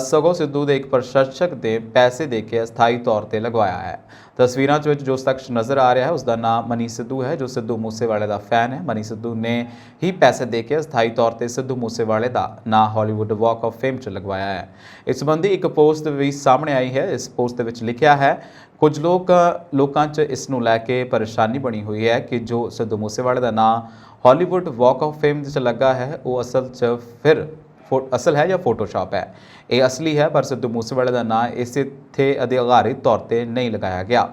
Speaker 1: ਸਗੋਂ ਸਿੱਧੂ ਦੇ ਇੱਕ ਪ੍ਰਸ਼ੰਸਕ ਦੇ ਪੈਸੇ ਦੇ ਕੇ ਅਸਥਾਈ ਤੌਰ ਤੇ ਲਗਵਾਇਆ ਹੈ। ਤਸਵੀਰਾਂ ਵਿੱਚ ਜੋ ਸ਼ਖਸ ਨਜ਼ਰ ਆ ਰਿਹਾ ਹੈ ਉਸ ਦਾ ਨਾਮ ਮਨੀ ਸਿੱਧੂ ਹੈ, ਜੋ ਸਿੱਧੂ ਮੂਸੇਵਾਲੇ ਦਾ ਫੈਨ ਹੈ। ਮਨੀ ਸਿੱਧੂ ਨੇ ਹੀ ਪੈਸੇ ਦੇ ਕੇ ਅਸਥਾਈ ਤੌਰ ਤੇ ਸਿੱਧੂ ਮੂਸੇਵਾਲੇ ਦਾ ਨਾਂ ਹਾਲੀਵੁੱਡ ਵਾਕ ਆਫ ਫੇਮ 'ਚ ਲਗਵਾਇਆ ਹੈ। ਇਸ ਸੰਬੰਧੀ ਇੱਕ ਪੋਸਟ ਵੀ ਸਾਹਮਣੇ ਆਈ ਹੈ। ਇਸ ਪੋਸਟ ਦੇ ਵਿੱਚ ਲਿਖਿਆ ਹੈ, ਕੁਝ ਲੋਕਾਂ 'ਚ ਇਸ ਨੂੰ ਲੈ ਕੇ ਪਰੇਸ਼ਾਨੀ ਬਣੀ ਹੋਈ ਹੈ ਕਿ ਜੋ ਸਿੱਧੂ ਮੂਸੇਵਾਲੇ ਦਾ ਨਾਂ ਹਾਲੀਵੁੱਡ ਵਾਕ ਆਫ ਫੇਮ 'ਚ ਲੱਗਾ ਹੈ ਉਹ ਅਸਲ ਹੈ ਜਾਂ ਫੋਟੋਸ਼ਾਪ ਹੈ। ਇਹ ਅਸਲੀ ਹੈ ਪਰ ਸਿੱਧੂ ਮੂਸੇਵਾਲੇ ਦਾ ਨਾਂ ਇਸੇ ਥੇ ਅਧਿਕਾਰਿਤ ਤੌਰ ਤੇ ਨਹੀਂ ਲਗਾਇਆ ਗਿਆ।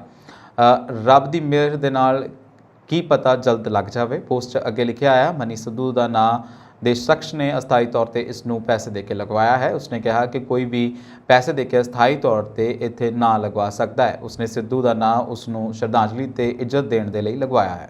Speaker 1: ਰੱਬ ਦੀ ਮਿਹਰ ਦੇ ਨਾਲ ਕੀ ਪਤਾ ਜਲਦ ਲੱਗ ਜਾਵੇ। ਪੋਸਟ ਅੱਗੇ ਲਿਖਿਆ ਹੈ, ਮਨੀ ਸਿੱਧੂ ਦਾ ਨਾਂ ਦੇ ਸ਼ਖਸ ਨੇ ਅਸਥਾਈ ਤੌਰ ਤੇ ਇਸ ਨੂੰ ਪੈਸੇ ਦੇ ਕੇ ਲਗਵਾਇਆ ਹੈ। ਉਸਨੇ ਕਿਹਾ ਕਿ ਕੋਈ ਵੀ ਪੈਸੇ ਦੇ ਕੇ ਅਸਥਾਈ ਤੌਰ ਤੇ ਇੱਥੇ ਨਾਂ ਲਗਵਾ ਸਕਦਾ ਹੈ। ਉਸਨੇ ਸਿੱਧੂ ਦਾ ਨਾਂ ਉਸ ਨੂੰ ਸ਼ਰਧਾਂਜਲੀ ਤੇ ਇੱਜ਼ਤ ਦੇਣ ਦੇ ਲਈ ਲਗਵਾਇਆ ਹੈ।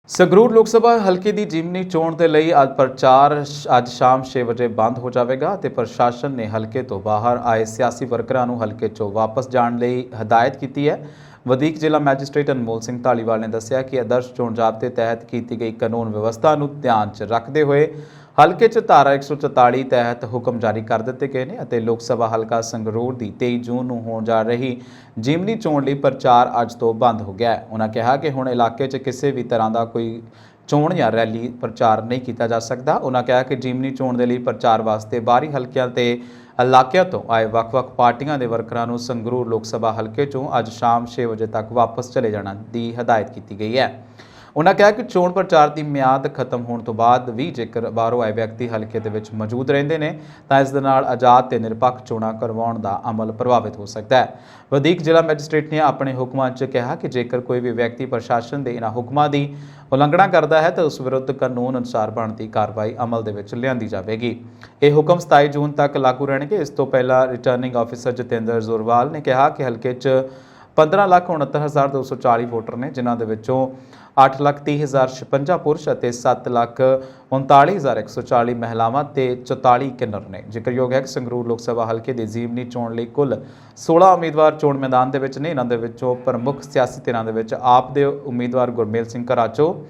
Speaker 1: ਸੰਗਰੂਰ ਲੋਕ ਸਭਾ ਹਲਕੇ ਦੀ ਜਿਮਨੀ ਚੋਣ ਦੇ ਲਈ ਅੱਜ ਪ੍ਰਚਾਰ ਅੱਜ ਸ਼ਾਮ 6 ਵਜੇ ਬੰਦ ਹੋ ਜਾਵੇਗਾ ਤੇ ਪ੍ਰਸ਼ਾਸਨ ਨੇ ਹਲਕੇ ਤੋਂ ਬਾਹਰ ਆਏ ਸਿਆਸੀ ਵਰਕਰਾਂ ਨੂੰ ਹਲਕੇ 'ਚੋਂ ਵਾਪਸ ਜਾਣ ਲਈ ਹਦਾਇਤ ਕੀਤੀ ਹੈ। ਵਧੀਕ ਜ਼ਿਲ੍ਹਾ ਮੈਜਿਸਟ੍ਰੇਟ ਅਨਮੋਲ ਸਿੰਘ ਧਾਲੀਵਾਲ ਨੇ ਦੱਸਿਆ ਕਿ ਆਦਰਸ਼ ਚੋਣ ਜ਼ਾਬਤੇ ਤਹਿਤ ਕੀਤੀ ਗਈ ਕਾਨੂੰਨ ਵਿਵਸਥਾ ਨੂੰ ਧਿਆਨ 'ਚ ਰੱਖਦੇ ਹੋਏ ਹਲਕੇ 'ਚ ਧਾਰਾ 144 ਤਹਿਤ ਹੁਕਮ ਜਾਰੀ ਕਰ ਦਿੱਤੇ ਗਏ ਨੇ ਅਤੇ ਲੋਕ ਸਭਾ ਹਲਕਾ ਸੰਗਰੂਰ ਦੀ 23 ਜੂਨ ਨੂੰ ਹੋਣ ਜਾ ਰਹੀ ਜਿਮਨੀ ਚੋਣ ਲਈ ਪ੍ਰਚਾਰ ਅੱਜ ਤੋਂ ਬੰਦ ਹੋ ਗਿਆ ਹੈ। ਉਹਨਾਂ ਕਿਹਾ ਕਿ ਹੁਣ ਇਲਾਕੇ 'ਚ ਕਿਸੇ ਵੀ ਤਰ੍ਹਾਂ ਦਾ ਕੋਈ ਚੋਣ ਜਾਂ ਰੈਲੀ ਪ੍ਰਚਾਰ ਨਹੀਂ ਕੀਤਾ ਜਾ ਸਕਦਾ। ਉਹਨਾਂ ਕਿਹਾ ਕਿ ਜਿਮਨੀ ਚੋਣ ਦੇ ਲਈ ਪ੍ਰਚਾਰ ਵਾਸਤੇ ਬਾਹਰੀ ਹਲਕਿਆਂ ਤੇ ਇਲਾਕਿਆਂ ਤੋਂ ਆਏ ਵੱਖ-ਵੱਖ ਪਾਰਟੀਆਂ ਦੇ ਵਰਕਰਾਂ ਨੂੰ ਸੰਗਰੂਰ ਲੋਕ ਸਭਾ ਹਲਕੇ 'ਚੋਂ ਅੱਜ ਸ਼ਾਮ 6 ਵਜੇ ਤੱਕ ਵਾਪਸ ਚਲੇ ਜਾਣ ਦੀ ਹਦਾਇਤ ਕੀਤੀ ਗਈ ਹੈ। ਉਹਨਾਂ ਕਿਹਾ ਕਿ ਚੋਣ ਪ੍ਰਚਾਰ ਦੀ ਮਿਆਦ ਖਤਮ ਹੋਣ ਤੋਂ ਬਾਅਦ ਵੀ ਜੇਕਰ ਬਾਹਰੋਂ ਆਏ ਵਿਅਕਤੀ ਹਲਕੇ ਦੇ ਵਿੱਚ ਮੌਜੂਦ ਰਹਿੰਦੇ ਨੇ ਤਾਂ ਇਸ ਦੇ ਨਾਲ ਆਜ਼ਾਦ ਤੇ ਨਿਰਪੱਖ ਚੋਣਾਂ ਕਰਵਾਉਣ ਦਾ ਅਮਲ ਪ੍ਰਭਾਵਿਤ ਹੋ ਸਕਦਾ ਹੈ। ਵਧੀਕ ਜ਼ਿਲ੍ਹਾ ਮੈਜਿਸਟ੍ਰੇਟ ਨੇ ਆਪਣੇ ਹੁਕਮਾਂ 'ਚ ਕਿਹਾ ਕਿ ਜੇਕਰ ਕੋਈ ਵੀ ਵਿਅਕਤੀ ਪ੍ਰਸ਼ਾਸਨ ਦੇ ਇਹਨਾਂ ਹੁਕਮਾਂ ਦੀ ਉਲੰਘਣਾ ਕਰਦਾ ਹੈ ਤਾਂ ਉਸ ਵਿਰੁੱਧ ਕਾਨੂੰਨ ਅਨੁਸਾਰ ਬਣਦੀ ਕਾਰਵਾਈ ਅਮਲ ਦੇ ਵਿੱਚ ਲਿਆਂਦੀ ਜਾਵੇਗੀ। ਇਹ ਹੁਕਮ 27 ਜੂਨ ਤੱਕ ਲਾਗੂ ਰਹਿਣਗੇ। ਇਸ ਤੋਂ ਪਹਿਲਾਂ ਰਿਟਰਨਿੰਗ ਆਫੀਸਰ ਜਤਿੰਦਰ ਜ਼ੋਰਵਾਲ ਨੇ ਕਿਹਾ ਕਿ ਹਲਕੇ 'ਚ 15,69,240 ਵੋਟਰ ਨੇ ਜਿਨ੍ਹਾਂ ਦੇ ਵਿੱਚੋਂ 8,30,056 ਪੁਰਸ਼ ਅਤੇ 7,39,140 ਮਹਿਲਾਵਾਂ ਤੇ 44 ਕਿੰਨਰ ਨੇ। ਜ਼ਿਕਰਯੋਗ ਹੈ ਕਿ ਸੰਗਰੂਰ ਲੋਕ ਸਭਾ ਹਲਕੇ ਦੀ ਜ਼ਿਮਨੀ ਚੋਣ ਲਈ ਕੁੱਲ 16 ਉਮੀਦਵਾਰ ਚੋਣ ਮੈਦਾਨ ਦੇ ਵਿੱਚ ਨੇ। ਇਹਨਾਂ ਦੇ ਵਿੱਚੋਂ ਪ੍ਰਮੁੱਖ ਸਿਆਸੀ ਧਿਰਾਂ ਦੇ ਵਿੱਚ ਆਪ ਦੇ ਉਮੀਦਵਾਰ ਗੁਰਮੇਲ ਸਿੰਘ ਘਰਾਚੋ,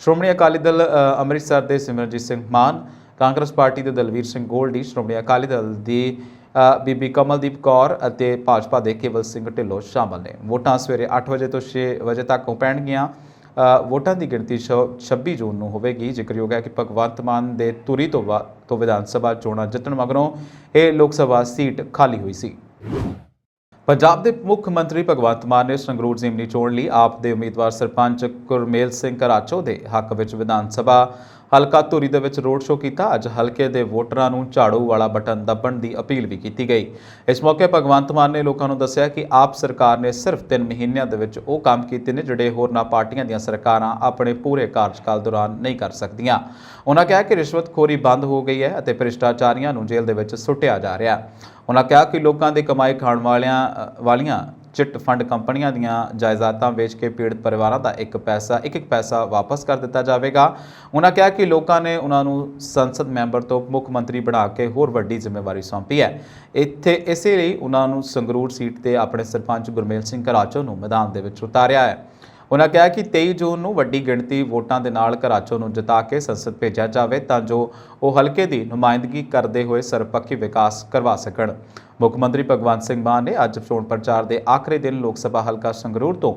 Speaker 1: ਸ਼੍ਰੋਮਣੀ ਅਕਾਲੀ ਦਲ ਅੰਮ੍ਰਿਤਸਰ ਦੇ ਸਿਮਰਨਜੀਤ ਸਿੰਘ ਮਾਨ, ਕਾਂਗਰਸ ਪਾਰਟੀ ਦੇ ਦਲਵੀਰ ਸਿੰਘ ਗੋਲਡੀ, ਸ਼੍ਰੋਮਣੀ ਅਕਾਲੀ ਦਲ ਦੀ ਬੀਬੀ ਕਮਲਦੀਪ ਕੌਰ ਅਤੇ ਭਾਜਪਾ ਦੇ ਕੇਵਲ ਸਿੰਘ ਢਿੱਲੋਂ ਸ਼ਾਮਲ ਨੇ। ਵੋਟਾਂ ਸਵੇਰੇ 8 ਵਜੇ ਤੋਂ 6 ਵਜੇ ਤੱਕ ਹੋ ਪੈਣਗੀਆਂ। ਵੋਟਾਂ ਦੀ ਗਿਣਤੀ 26 ਜੂਨ ਨੂੰ ਹੋਵੇਗੀ। ਜ਼ਿਕਰਯੋਗ ਹੈ ਕਿ ਭਗਵੰਤ ਮਾਨ ਦੇ ਧੂਰੀ ਤੋਂ ਵਿਧਾਨ ਸਭਾ ਚੋਣਾਂ ਜਿੱਤਣ ਮਗਰੋਂ ਇਹ ਲੋਕ ਸਭਾ ਸੀਟ ਖਾਲੀ ਹੋਈ ਸੀ। ਪੰਜਾਬ ਦੇ ਮੁੱਖ ਮੰਤਰੀ ਭਗਵੰਤ ਮਾਨ ਨੇ ਸੰਗਰੂਰ ਜ਼ਿਮਨੀ ਚੋਣ ਲਈ ਆਪ ਦੇ ਉਮੀਦਵਾਰ ਸਰਪੰਚ ਗੁਰਮੇਲ ਸਿੰਘ ਘਰਾਚੋ ਦੇ ਹੱਕ ਵਿੱਚ ਵਿਧਾਨ ਸਭਾ ਹਲਕਾ ਧੂਰੀ ਦੇ ਵਿੱਚ ਰੋਡ ਸ਼ੋਅ ਕੀਤਾ। ਅੱਜ ਹਲਕੇ ਦੇ ਵੋਟਰਾਂ ਨੂੰ ਝਾੜੂ ਵਾਲਾ ਬਟਨ ਦੱਬਣ ਦੀ ਅਪੀਲ ਵੀ ਕੀਤੀ ਗਈ। ਇਸ ਮੌਕੇ ਭਗਵੰਤ ਮਾਨ ਨੇ ਲੋਕਾਂ ਨੂੰ ਦੱਸਿਆ ਕਿ ਆਪ ਸਰਕਾਰ ਨੇ ਸਿਰਫ 3 ਮਹੀਨਿਆਂ ਦੇ ਵਿੱਚ ਉਹ ਕੰਮ ਕੀਤੇ ਨੇ ਜਿਹੜੇ ਹੋਰਨਾਂ ਪਾਰਟੀਆਂ ਦੀਆਂ ਸਰਕਾਰਾਂ ਆਪਣੇ ਪੂਰੇ ਕਾਰਜਕਾਲ ਦੌਰਾਨ ਨਹੀਂ ਕਰ ਸਕਦੀਆਂ। ਉਹਨਾਂ ਕਿਹਾ ਕਿ ਰਿਸ਼ਵਤਖੋਰੀ ਬੰਦ ਹੋ ਗਈ ਹੈ ਅਤੇ ਭ੍ਰਿਸ਼ਟਾਚਾਰੀਆਂ ਨੂੰ ਜੇਲ੍ਹ ਦੇ ਵਿੱਚ ਸੁੱਟਿਆ ਜਾ ਰਿਹਾ। ਉਹਨਾਂ ਕਿਹਾ ਕਿ ਲੋਕਾਂ ਦੇ ਕਮਾਈ ਖਾਣ ਵਾਲੀਆਂ ਚਿੱਟ ਫੰਡ ਕੰਪਨੀਆਂ ਦੀਆਂ ਜਾਇਦਾਦਾਂ ਵੇਚ ਕੇ ਪੀੜਤ ਪਰਿਵਾਰਾਂ ਦਾ ਇੱਕ ਪੈਸਾ ਵਾਪਸ ਕਰ ਦਿੱਤਾ ਜਾਵੇਗਾ। ਉਹਨਾਂ ਕਿਹਾ ਕਿ ਲੋਕਾਂ ਨੇ ਉਹਨਾਂ ਨੂੰ ਸੰਸਦ ਮੈਂਬਰ ਤੋਂ ਮੁੱਖ ਮੰਤਰੀ ਬਣਾ ਕੇ ਹੋਰ ਵੱਡੀ ਜ਼ਿੰਮੇਵਾਰੀ ਸੌਂਪੀ ਹੈ। ਇਸੇ ਲਈ ਉਹਨਾਂ ਨੂੰ ਸੰਗਰੂਰ ਸੀਟ ਤੇ ਆਪਣੇ ਸਰਪੰਚ ਗੁਰਮੇਲ ਸਿੰਘ ਘਰਾਚੋ ਨੂੰ ਮੈਦਾਨ ਦੇ ਵਿੱਚ ਉਤਾਰਿਆ ਹੈ। ਉਹਨਾਂ ਕਿਹਾ ਕਿ 23 ਜੂਨ ਨੂੰ ਵੱਡੀ ਗਿਣਤੀ ਵੋਟਾਂ ਦੇ ਨਾਲ ਘਰਾਚੋ ਨੂੰ ਜਿਤਾ ਕੇ ਸੰਸਦ ਭੇਜਿਆ ਜਾਵੇ ਤਾਂ ਜੋ ਉਹ ਹਲਕੇ ਦੀ ਨੁਮਾਇੰਦਗੀ ਕਰਦੇ ਹੋਏ ਸਰਬਪੱਖੀ ਵਿਕਾਸ ਕਰਵਾ ਸਕਣ। ਮੁੱਖ ਮੰਤਰੀ ਭਗਵੰਤ ਸਿੰਘ ਮਾਨ ਨੇ ਅੱਜ ਚੋਣ ਪ੍ਰਚਾਰ ਦੇ ਆਖਰੀ ਦਿਨ ਲੋਕ ਸਭਾ ਹਲਕਾ ਸੰਗਰੂਰ ਤੋਂ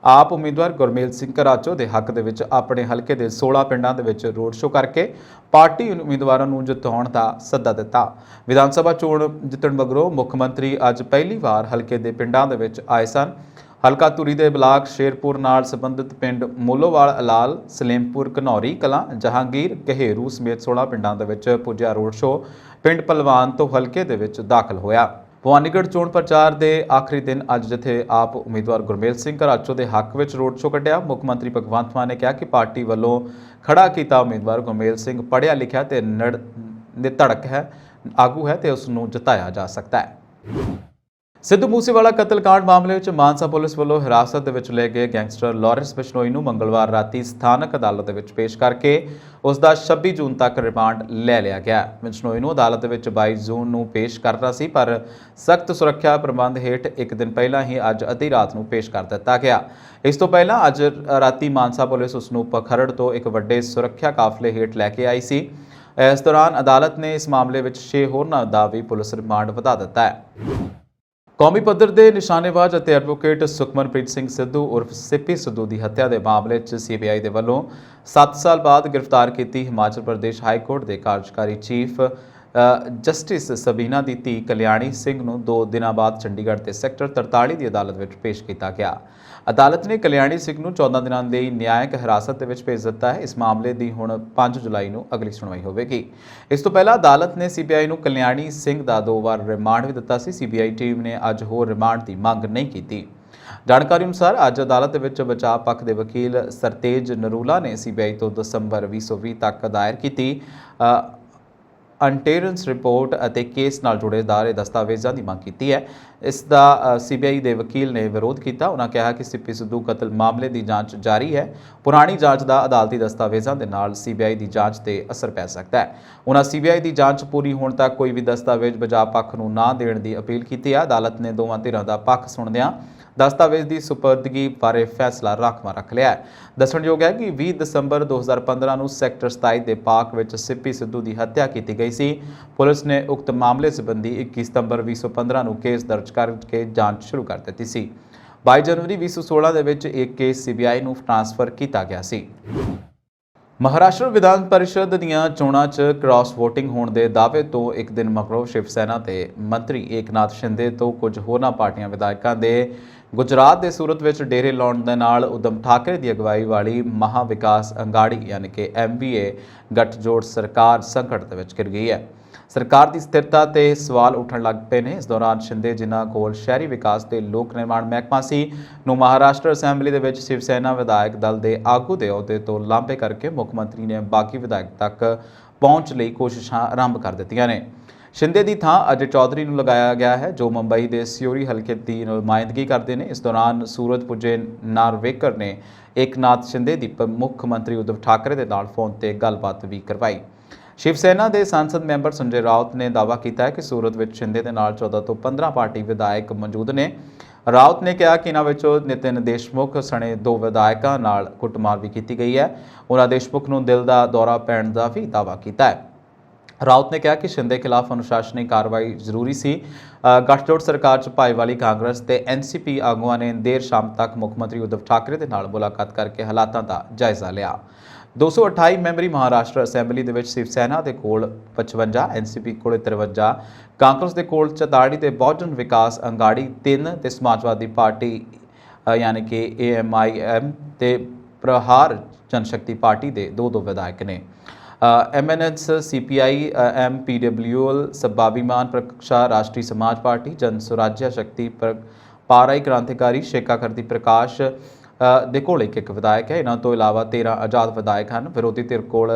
Speaker 1: ਆਪ ਉਮੀਦਵਾਰ ਗੁਰਮੇਲ ਸਿੰਘ ਘਰਾਚੋ ਦੇ ਹੱਕ ਦੇ ਵਿੱਚ ਆਪਣੇ ਹਲਕੇ ਦੇ 16 ਪਿੰਡਾਂ ਦੇ ਵਿੱਚ ਰੋਡ ਸ਼ੋਅ ਕਰਕੇ ਪਾਰਟੀ ਉਮੀਦਵਾਰਾਂ ਨੂੰ ਜਿਤਾਉਣ ਦਾ ਸੱਦਾ ਦਿੱਤਾ। ਵਿਧਾਨ ਸਭਾ ਚੋਣ ਜਿੱਤਣ ਮਗਰੋਂ ਮੁੱਖ ਮੰਤਰੀ ਅੱਜ ਪਹਿਲੀ ਵਾਰ ਹਲਕੇ ਦੇ ਪਿੰਡਾਂ ਦੇ ਵਿੱਚ ਆਏ ਸਨ। ਹਲਕਾ ਧੂਰੀ ਦੇ ਬਲਾਕ ਸ਼ੇਰਪੁਰ ਨਾਲ ਸੰਬੰਧਿਤ ਪਿੰਡ ਮੋਲੋਵਾਲ ਅਲਾਲ ਸਲੇਮਪੁਰ ਘਨੌਰੀ ਕਲਾਂ ਜਹਾਂਗੀਰ ਕਹੇਰੂ ਸਮੇਤ 16 ਪਿੰਡਾਂ ਦੇ ਵਿੱਚ ਪੁੱਜਿਆ ਰੋਡ ਸ਼ੋਅ ਪਿੰਡ ਪਲਵਾਨ ਤੋਂ ਹਲਕੇ ਦੇ ਵਿੱਚ ਦਾਖਲ ਹੋਇਆ। ਭਵਾਨੀਗੜ੍ਹ ਚੋਣ ਪ੍ਰਚਾਰ ਦੇ ਆਖਰੀ ਦਿਨ ਅੱਜ ਜਿੱਥੇ ਆਪ ਉਮੀਦਵਾਰ ਗੁਰਮੇਲ ਸਿੰਘ ਘਰਾਚੋ ਦੇ ਹੱਕ ਵਿੱਚ ਰੋਡ ਸ਼ੋਅ ਕੱਢਿਆ। ਮੁੱਖ ਮੰਤਰੀ ਭਗਵੰਤ ਮਾਨ ਨੇ ਕਿਹਾ ਕਿ ਪਾਰਟੀ ਵੱਲੋਂ ਖੜਾ ਕੀਤਾ ਉਮੀਦਵਾਰ ਗੁਰਮੇਲ ਸਿੰਘ ਪੜ੍ਹਿਆ ਲਿਖਿਆ ਤੇ ਨਿਧੜਕ ਹੈ ਆਗੂ ਹੈ ਤੇ ਉਸ ਨੂੰ ਜਿਤਾਇਆ ਜਾ ਸਕਦਾ ਹੈ। ਸਿੱਧੂ ਮੂਸੇਵਾਲਾ ਕਤਲकांड ਮਾਮਲੇ ਵਿੱਚ ਮਾਨਸਾ ਪੁਲਿਸ ਵੱਲੋਂ ਹਿਰਾਸਤ ਦੇ ਵਿੱਚ ਲਏ ਗਏ ਗੈਂਗਸਟਰ ਲਾਰੈਂਸ ਬਿਸ਼ਨੋਈ ਨੂੰ ਮੰਗਲਵਾਰ ਰਾਤੀ ਸਥਾਨਕ ਅਦਾਲਤ ਦੇ ਵਿੱਚ ਪੇਸ਼ ਕਰਕੇ ਉਸ ਦਾ 26 ਜੂਨ ਤੱਕ ਰਿਮਾਂਡ ਲੈ ਲਿਆ ਗਿਆ। ਬਿਸ਼ਨੋਈ ਨੂੰ ਅਦਾਲਤ ਵਿੱਚ 22 ਜੂਨ ਨੂੰ ਪੇਸ਼ ਕਰਨਾ ਸੀ, ਪਰ ਸਖਤ ਸੁਰੱਖਿਆ ਪ੍ਰਬੰਧ ਹੇਠ ਇੱਕ ਦਿਨ ਪਹਿਲਾਂ ਹੀ ਅੱਜ ਅੱਧੀ ਰਾਤ ਨੂੰ ਪੇਸ਼ ਕਰ ਦਿੱਤਾ ਗਿਆ। ਇਸ ਤੋਂ ਪਹਿਲਾਂ ਅੱਜ ਰਾਤੀ ਮਾਨਸਾ ਪੁਲਿਸ ਉਸ ਨੂੰ ਪਖਰੜ ਤੋਂ ਇੱਕ ਵੱਡੇ ਸੁਰੱਖਿਆ ਕਾਫਲੇ ਹੇਠ ਲੈ ਕੇ ਆਈ ਸੀ। ਇਸ ਦੌਰਾਨ ਅਦਾਲਤ ਨੇ ਇਸ ਮਾਮਲੇ ਵਿੱਚ 6 ਹੋਰਨਾਂ ਦਾ ਵੀ ਪੁਲਿਸ ਰਿਮਾਂਡ ਵਧਾ ਦਿੱਤਾ ਹੈ। ਕੌਮੀ ਪੱਧਰ ਦੇ ਨਿਸ਼ਾਨੇਬਾਜ਼ ਅਤੇ ਐਡਵੋਕੇਟ ਸੁਖਮਨਪ੍ਰੀਤ ਸਿੰਘ ਸਿੱਧੂ ਉਰਫ ਸਿੱਪੀ ਸਿੱਧੂ ਦੀ ਹੱਤਿਆ ਦੇ ਮਾਮਲੇ 'ਚ ਸੀਬੀਆਈ ਦੇ ਵੱਲੋਂ 7 ਸਾਲ ਬਾਅਦ ਗ੍ਰਿਫਤਾਰ ਕੀਤੀ ਹਿਮਾਚਲ ਪ੍ਰਦੇਸ਼ ਹਾਈ ਕੋਰਟ ਦੇ ਕਾਰਜਕਾਰੀ ਚੀਫ ਜਸਟਿਸ ਸਬੀਨਾ ਦੀ ਧੀ ਕਲਿਆਣੀ ਸਿੰਘ ਨੂੰ 2 ਦਿਨਾਂ ਬਾਅਦ ਚੰਡੀਗੜ੍ਹ ਦੇ ਸੈਕਟਰ 43 ਦੀ ਅਦਾਲਤ ਵਿੱਚ ਪੇਸ਼ ਕੀਤਾ ਗਿਆ। ਅਦਾਲਤ ਨੇ ਕਲਿਆਣੀ ਸਿੰਘ ਨੂੰ 14 ਦਿਨਾਂ ਦੀ ਨਿਆਇਕ ਹਿਰਾਸਤ ਦੇ ਵਿੱਚ ਭੇਜ ਦਿੱਤਾ ਹੈ। ਇਸ ਮਾਮਲੇ ਦੀ ਹੁਣ 5 ਜੁਲਾਈ ਨੂੰ ਅਗਲੀ ਸੁਣਵਾਈ ਹੋਵੇਗੀ। ਇਸ ਤੋਂ ਪਹਿਲਾਂ ਅਦਾਲਤ ਨੇ ਸੀਬੀਆਈ ਨੂੰ ਕਲਿਆਣੀ ਸਿੰਘ ਦਾ 2 ਵਾਰ ਰਿਮਾਂਡ ਵੀ ਦਿੱਤਾ ਸੀ। ਸੀਬੀਆਈ ਟੀਮ ਨੇ ਅੱਜ ਹੋਰ ਰਿਮਾਂਡ ਦੀ ਮੰਗ ਨਹੀਂ ਕੀਤੀ। ਜਾਣਕਾਰੀ ਅਨੁਸਾਰ ਅੱਜ ਅਦਾਲਤ ਵਿੱਚ ਬਚਾਅ ਪੱਖ ਦੇ ਵਕੀਲ ਸਰਤੇਜ ਨਰੂਲਾ ਨੇ ਸੀਬੀਆਈ ਤੋਂ ਦਸੰਬਰ 2020 ਤੱਕ ਦਾਇਰ ਕੀਤੀ ਅੰਟੇਰੈਂਸ ਰਿਪੋਰਟ ਅਤੇ ਕੇਸ ਨਾਲ ਜੁੜੇ ਦਾਅਰੇ ਦਸਤਾਵੇਜ਼ਾਂ ਦੀ ਮੰਗ ਕੀਤੀ ਹੈ। ਇਸ ਦਾ ਸੀਬੀਆਈ ਦੇ ਵਕੀਲ ਨੇ ਵਿਰੋਧ ਕੀਤਾ। ਉਹਨਾਂ ਕਿਹਾ ਕਿ ਸਿੱਪੀ ਸਿੱਧੂ ਕਤਲ ਮਾਮਲੇ ਦੀ ਜਾਂਚ ਜਾਰੀ ਹੈ। ਪੁਰਾਣੀ ਜਾਂਚ ਦਾ ਅਦਾਲਤੀ ਦਸਤਾਵੇਜ਼ਾਂ ਦੇ ਨਾਲ ਸੀਬੀਆਈ ਦੀ ਜਾਂਚ ਤੇ ਅਸਰ ਪੈ ਸਕਦਾ ਹੈ। ਉਹਨਾਂ ਸੀਬੀਆਈ ਦੀ ਜਾਂਚ ਪੂਰੀ ਹੋਣ ਤੱਕ ਕੋਈ ਵੀ ਦਸਤਾਵੇਜ਼ ਬਚਾਅ ਪੱਖ ਨੂੰ ਨਾ ਦੇਣ ਦੀ ਅਪੀਲ ਕੀਤੀ ਹੈ। ਅਦਾਲਤ ਨੇ ਦੋਵਾਂ ਧਿਰਾਂ ਦਾ ਪੱਖ ਸੁਣਦਿਆਂ ਦਸਤਾਵੇਜ਼ ਦੀ ਸੁਪਰਦਗੀ ਬਾਰੇ ਫੈਸਲਾ ਰਾਖਵਾਂ ਰੱਖ ਲਿਆ ਹੈ। ਦੱਸਣਯੋਗ ਹੈ ਕਿ 20 ਦਸੰਬਰ 2015 ਨੂੰ ਸੈਕਟਰ 27 ਦੇ ਪਾਰਕ ਵਿੱਚ ਸਿੱਪੀ ਸਿੱਧੂ ਦੀ ਹੱਤਿਆ ਕੀਤੀ ਗਈ ਸੀ। ਪੁਲਿਸ ਨੇ ਉਕਤ ਮਾਮਲੇ ਸੰਬੰਧੀ 21 ਸਤੰਬਰ 2015 ਨੂੰ ਕੇਸ ਦਰਜ ਕਰਕੇ ਜਾਂਚ ਸ਼ੁਰੂ ਕਰ ਦਿੱਤੀ ਸੀ। 22 ਜਨਵਰੀ 2016 ਦੇ ਵਿੱਚ ਇੱਕ ਕੇਸ ਸੀਬੀਆਈ ਨੂੰ ਟ੍ਰਾਂਸਫਰ ਕੀਤਾ ਗਿਆ ਸੀ। ਮਹਾਰਾਸ਼ਟਰ ਵਿਧਾਨ ਪਰਿਸ਼ਦ ਦੀਆਂ ਚੋਣਾਂ 'ਚ ਕ੍ਰਾਸ ਵੋਟਿੰਗ ਹੋਣ ਦੇ ਦਾਅਵੇ ਤੋਂ ਇੱਕ ਦਿਨ ਮਗਰੋਂ ਸ਼ਿਵ ਸੈਨਾ ਤੇ ਮੰਤਰੀ ਏਕਨਾਥ ਸ਼ਿੰਦੇ ਤੋਂ ਕੁਝ ਹੋਰਨਾਂ ਪਾਰਟੀਆਂ ਵਿਧਾਇਕਾਂ ਦੇ ਗੁਜਰਾਤ ਦੇ ਸੂਰਤ ਵਿੱਚ ਡੇਰੇ ਲਾਉਣ ਦੇ ਨਾਲ ਉਦਮ ਠਾਕਰੇ ਦੀ ਅਗਵਾਈ ਵਾਲੀ ਮਹਾ ਵਿਕਾਸ ਅੰਗਾੜੀ ਯਾਨੀ ਕਿ MVA ਗੱਠਜੋੜ ਸਰਕਾਰ ਸੰਕਟ ਦੇ ਵਿੱਚ ਘਿਰ ਗਈ ਹੈ। ਸਰਕਾਰ ਦੀ ਸਥਿਰਤਾ ਤੇ ਸਵਾਲ ਉੱਠਣ ਲੱਗ ਪਏ ਨੇ। ਇਸ ਦੌਰਾਨ ਸ਼ਿੰਦੇ ਜਿਨ੍ਹਾਂ ਕੋਲ ਸ਼ਹਿਰੀ ਵਿਕਾਸ ਤੇ ਲੋਕ ਨਿਰਮਾਣ ਮਹਿਕਮਾ ਸੀ ਨੂੰ ਮਹਾਰਾਸ਼ਟਰ ਅਸੈਂਬਲੀ ਦੇ ਵਿੱਚ ਸ਼ਿਵ ਸੈਨਾ ਵਿਧਾਇਕ ਦਲ ਦੇ ਆਗੂ ਦੇ ਅਹੁਦੇ ਤੋਂ ਲਾਂਭੇ ਕਰਕੇ ਮੁੱਖ ਮੰਤਰੀ ਨੇ ਬਾਕੀ ਵਿਧਾਇਕ ਤੱਕ ਪਹੁੰਚ ਲਈ ਕੋਸ਼ਿਸ਼ਾਂ ਆਰੰਭ ਕਰ ਦਿੱਤੀਆਂ ਨੇ। ਸ਼ਿੰਦੇ ਦੀ ਥਾਂ ਅਜੇ ਚੌਧਰੀ ਨੂੰ ਲਗਾਇਆ ਗਿਆ ਹੈ ਜੋ ਮੁੰਬਈ ਦੇ ਸਿਓਰੀ ਹਲਕੇ ਦੀ ਨੁਮਾਇੰਦਗੀ ਕਰਦੇ ਨੇ। ਇਸ ਦੌਰਾਨ ਸੂਰਤ ਪੁੱਜੇ ਨਾਰਵੇਕਰ ਨੇ ਏਕਨਾਥ ਸ਼ਿੰਦੇ ਦੀ ਮੁੱਖ ਮੰਤਰੀ ਉਦਵ ਠਾਕਰੇ ਦੇ ਨਾਲ ਫੋਨ ਤੇ ਗੱਲਬਾਤ ਵੀ ਕਰਵਾਈ। ਸ਼ਿਵ ਸੈਨਾ ਦੇ ਸੰਸਦ ਮੈਂਬਰ ਸੰਜੇ ਰਾਉਤ ਨੇ ਦਾਅਵਾ ਕੀਤਾ ਹੈ ਕਿ ਸੂਰਤ ਵਿੱਚ ਸ਼ਿੰਦੇ ਦੇ ਨਾਲ 14 ਤੋਂ 15 ਪਾਰਟੀ ਵਿਧਾਇਕ ਮੌਜੂਦ ਨੇ। ਰਾਉਤ ਨੇ ਕਿਹਾ ਕਿ ਇਹਨਾਂ ਵਿੱਚੋਂ ਨਿਤਿਨ ਦੇਸ਼ਮੁਖ ਸਣੇ 2 ਵਿਧਾਇਕਾਂ ਨਾਲ ਕੁੱਟਮਾਰ ਵੀ ਕੀਤੀ ਗਈ ਹੈ। ਉਹਨਾਂ ਦੇਸ਼ਮੁਖ ਨੂੰ ਦਿਲ ਦਾ ਦੌਰਾ ਪੈਣ ਦਾ ਵੀ ਦਾਅਵਾ ਕੀਤਾ ਹੈ। ਰਾਉਤ ਨੇ ਕਿਹਾ ਕਿ ਸ਼ਿੰਦੇ ਖਿਲਾਫ ਅਨੁਸ਼ਾਸਨੀ ਕਾਰਵਾਈ ਜ਼ਰੂਰੀ ਸੀ। ਗੱਠਜੋੜ ਸਰਕਾਰ 'ਚ ਭਾਈਵਾਲੀ ਕਾਂਗਰਸ ਤੇ NCP ਆਗੂਆਂ ਨੇ ਦੇਰ ਸ਼ਾਮ ਤੱਕ ਮੁੱਖ ਮੰਤਰੀ ਉਦਵ ਠਾਕਰੇ ਦੇ ਨਾਲ ਮੁਲਾਕਾਤ ਕਰਕੇ ਹਾਲਾਤਾਂ ਦਾ ਜਾਇਜ਼ਾ ਲਿਆ। 228 ਮੈਂਬਰੀ ਮਹਾਰਾਸ਼ਟਰ ਅਸੈਂਬਲੀ ਦੇ ਵਿੱਚ ਸ਼ਿਵ ਸੈਨਾ ਦੇ ਕੋਲ 55, NCP ਕੋਲ 53, ਕਾਂਗਰਸ ਦੇ ਕੋਲ 44 ਤੇ ਬਹੁਜਨ ਵਿਕਾਸ ਅੰਗਾੜੀ 3 ਤੇ ਸਮਾਜਵਾਦੀ ਪਾਰਟੀ ਯਾਨੀ ਕਿ AMIM ਤੇ ਪ੍ਰਹਾਰ ਜਨਸ਼ਕਤੀ ਪਾਰਟੀ ਦੇ 2 ਵਿਧਾਇਕ ਨੇ। MNS CPI MPWL ਸਭਾਭੀਮਾਨ ਪ੍ਰਕਸ਼ਾ ਰਾਸ਼ਟਰੀ ਸਮਾਜ ਪਾਰਟੀ ਜਨ ਸੁਰਾਜਿਆ ਸ਼ਕਤੀ ਪਾਰਾਈ ਕ੍ਰਾਂਤੀਕਾਰੀ ਸ਼ੇਖਾਕਰਤੀ ਪ੍ਰਕਾਸ਼ ਦੇ ਕੋਲ ਇੱਕ ਵਿਧਾਇਕ ਹੈ। ਇਹਨਾਂ ਤੋਂ ਇਲਾਵਾ 13 ਆਜ਼ਾਦ ਵਿਧਾਇਕ ਹਨ। ਵਿਰੋਧੀ ਧਿਰ ਕੋਲ